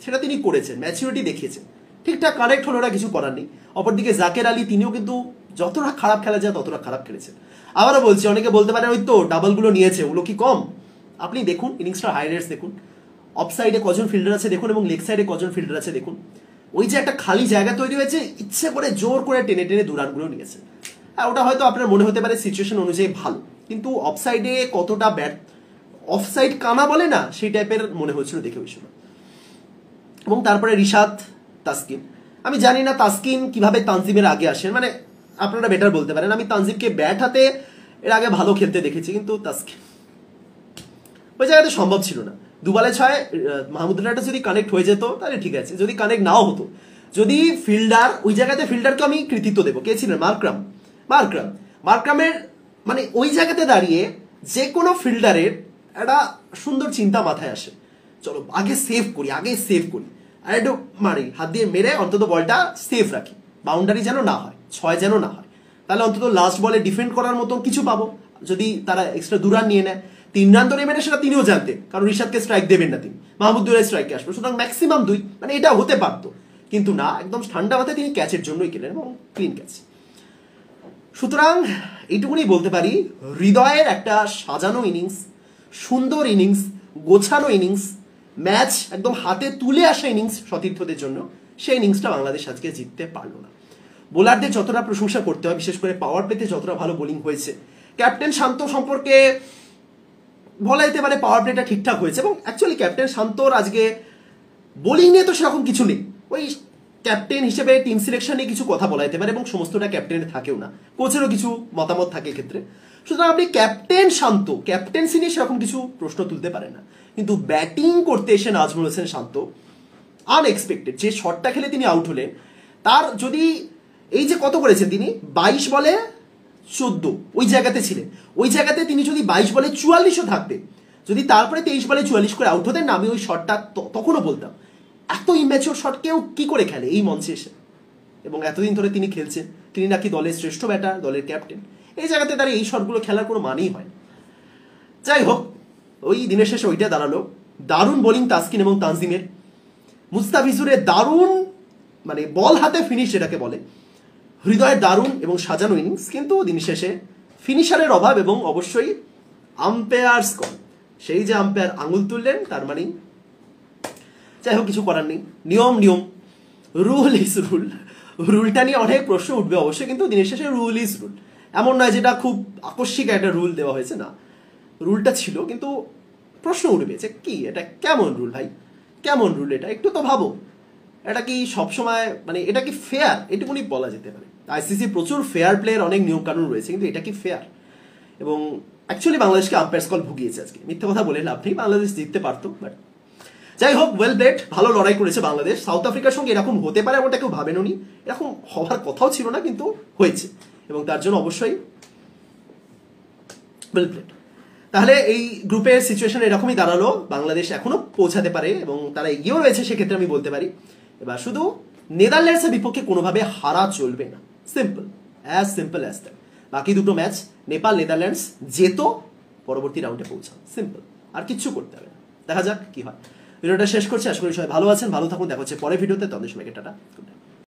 সেটা তিনি করেছেন, ম্যাচুরিটি দেখিয়েছেন, ঠিকঠাক কারেক্ট হলো না, কিছু করার নেই। অপরদিকে জাকের আলী, তিনিও কিন্তু যতটা খারাপ খেলা যায় ততটা খারাপ খেলেছেন। আবারও বলছি, অনেকে বলতে পারে ওই তো ডাবলগুলো নিয়েছে, ওগুলো কি কম? আপনি দেখুন ইনিংসটার হাইলাইটস দেখুন, অফ সাইডে কজন ফিল্ডার আছে দেখুন, এবং লেগ সাইডে কজন ফিল্ডার আছে দেখুন। ওই যে একটা খালি জায়গা তৈরি হয়েছে, ইচ্ছে করে জোর করে টেনে টেনে দুরানগুলো নিয়েছে। হ্যাঁ, ওটা হয়তো আপনার মনে হতে পারে সিচুয়েশন অনুযায়ী ভালো, কিন্তু অফ সাইডে কতটা ব্যাট, অফ সাইড কানা বলে না, সেই টাইপের মনে হয়েছিল দেখে ওই সময়। এবং তারপরে রিশাদ, তাসকিন, আমি জানি না তাসকিন কিভাবে তানজিমের আগে আসেন, মানে আপনারা বেটার বলতে পারেন। আমি তানজিমকে ব্যাট হাতে এর আগে ভালো খেলতে দেখেছি, কিন্তু তাসকিন ওই জায়গাতে সম্ভব ছিল না। 2 বলে 6 মাহমুদুল্লাহটা যদি কানেক্ট হয়ে যেত তাহলে ঠিক আছে, যদি কানেক্ট নাও হতো, যদি ফিল্ডার ওই জায়গাতে, ফিল্ডারকে আমি কৃতিত্ব দেবো, কে ছিলেন? মার্করামের মানে ওই জায়গাতে দাঁড়িয়ে যে কোনো ফিল্ডারের একটা সুন্দর চিন্তা মাথায় আসে, চলো আগে সেভ করি, আর একটু মারি, হাত দিয়ে মেরে অন্তত বলটা সেফ রাখি, বাউন্ডারি যেন না হয়, 6 যেন না হয়, তাহলে অন্তত লাস্ট বলে ডিফেন্ড করার মতো কিছু পাবো। যদি তারা এক্সট্রা 2 রান নিয়ে নেয়, 3 রান তো নেবে না, সেটা তিনিও জানতেন, কারণ রিশাদকে স্ট্রাইক দেবেন না তিনি, মাহমুদুল্লাহ স্ট্রাইকে আসবে, সুতরাং ম্যাক্সিমাম 2, মানে এটা হতে পারতো, কিন্তু না, একদম ঠান্ডা মাথায় তিনি ক্যাচের জন্যই গেলেন এবং ক্লিন ক্যাচ। সুতরাং এইটুকুনি বলতে পারি, হৃদয়ের একটা সাজানো ইনিংস, সুন্দর ইনিংস, গোছানো ইনিংস, ম্যাচ একদম হাতে তুলে আসা ইনিংস সতীর্থদের জন্য, সেই ইনিংসটা বাংলাদেশ আজকে জিততে পারলো না। বোলারদের যতটা প্রশংসা করতে হয়, বিশেষ করে পাওয়ার প্লেতে যতটা ভালো বোলিং হয়েছে, ক্যাপ্টেন শান্ত সম্পর্কে বলা যেতে পারে পাওয়ার প্লেটা ঠিকঠাক হয়েছে, এবং অ্যাকচুয়ালি ক্যাপ্টেন শান্তর আজকে বোলিং নিয়ে তো সেরকম কিছু নেই, ওই ক্যাপ্টেন হিসেবে টিম সিলেকশন নিয়ে কিছু কথা বলা যেতে পারে, এবং সমস্তটা ক্যাপ্টেনের থাকেও না, কোচেরও কিছু মতামত থাকে ক্ষেত্রে। সুতরাং আপনি ক্যাপ্টেন শান্ত, ক্যাপ্টেন্সি নিয়ে সেরকম কিছু প্রশ্ন তুলতে পারেন না, কিন্তু ব্যাটিং করতে এসে নাজমুল হোসেন শান্ত আনএক্সপেক্টেড যে শটটা খেলে তিনি আউট হলেন, তার যদি এই যে কত করেছেন তিনি, 22 বলে 14 ওই জায়গাতে ছিলেন, ওই জায়গাতে তিনি যদি 22 বলে 44ও থাকতেন, যদি তারপরে 23 বলে 44 করে আউট হতেন না, আমি ওই শটটা তখনও বলতাম এত ইম্যাচিওর শট কেউ কি করে খেলে এই মঞ্চে এসে, এবং এতদিন ধরে তিনি খেলছেন, তিনি নাকি দলের শ্রেষ্ঠ ব্যাটার, দলের ক্যাপ্টেন, এই জায়গাতে দাঁড়িয়ে এই শটগুলো খেলার কোনো মানেই হয় না। যাই হোক, ওই দিনের শেষে ওইটা দাঁড়ালো। দারুণ বোলিং তাসকিন এবং তানজিমের, মুস্তাফিজুরের দারুণ মানে বল হাতে ফিনিশ যেটাকে বলে, হৃদয়ের দারুণ এবং সাজানো ইনিংস, কিন্তু দিন শেষে ফিনিশারের অভাব, এবং অবশ্যই আম্পায়ার্স কল, সেই যে আম্পায়ার আঙুল তুললেন, তার মানে যাই হোক কিছু করার নেই, নিয়ম, রুল ইজ রুল, রুলটা নিয়ে অনেক প্রশ্ন উঠবে অবশ্যই, কিন্তু দিনের শেষে রুল ইজ রুল, এমন নয় যেটা খুব আকস্মিক একটা রুল দেওয়া হয়েছে, না, রুলটা ছিল, কিন্তু প্রশ্ন উঠবে যে কি এটা কেমন রুল ভাই, কেমন রুল এটা, একটু তো ভাবো, এটা কি সবসময় মানে এটা কি ফেয়ার, এটুকুনি বলা যেতে পারে। আইসিসি প্রচুর ফেয়ার প্লের অনেক নিয়মকানুন রয়েছে, কিন্তু এটা কি ফেয়ার? এবং অ্যাকচুয়ালি বাংলাদেশকে আম্পায়ার্স কল ভুগিয়েছে আজকে, মিথ্যে কথা বলে লাভ নেই, বাংলাদেশ জিততে পারতো, বাট যাই হোক, ওয়েল প্লেড, ভালো লড়াই করেছে বাংলাদেশ। সাউথ আফ্রিকার সঙ্গে এরকম হতে পারে এমনটা কেউ ভাবেনি, এরকম হওয়ার কথাও ছিল না, কিন্তু হয়েছে, এবং তার জন্য অবশ্যই ওয়েল প্লেড। তাহলে এই গ্রুপের সিচুয়েশন এরকমই দাঁড়ালো, বাংলাদেশ এখনো পৌঁছাতে পারে এবং তারা এগিয়েও রয়েছে, সেক্ষেত্রে আমি বলতে পারি এবার শুধু নেদারল্যান্ডসের বিপক্ষে কোনোভাবে হারা চলবে না, সিম্পল অ্যাজ দ্যাট। বাকি দুটো ম্যাচ নেপাল নেদারল্যান্ডস যেত, পরবর্তী রাউন্ডে পৌঁছাও, সিম্পল, আর কিচ্ছু করতে হবে না, দেখা যাক কি হয়। ভিডিওটা শেষ করছি, আশা করি সবাই ভালো আছেন, ভালো থাকুন, দেখা হচ্ছে পরের ভিডিওতে, তাদের সবাইকে টাটা।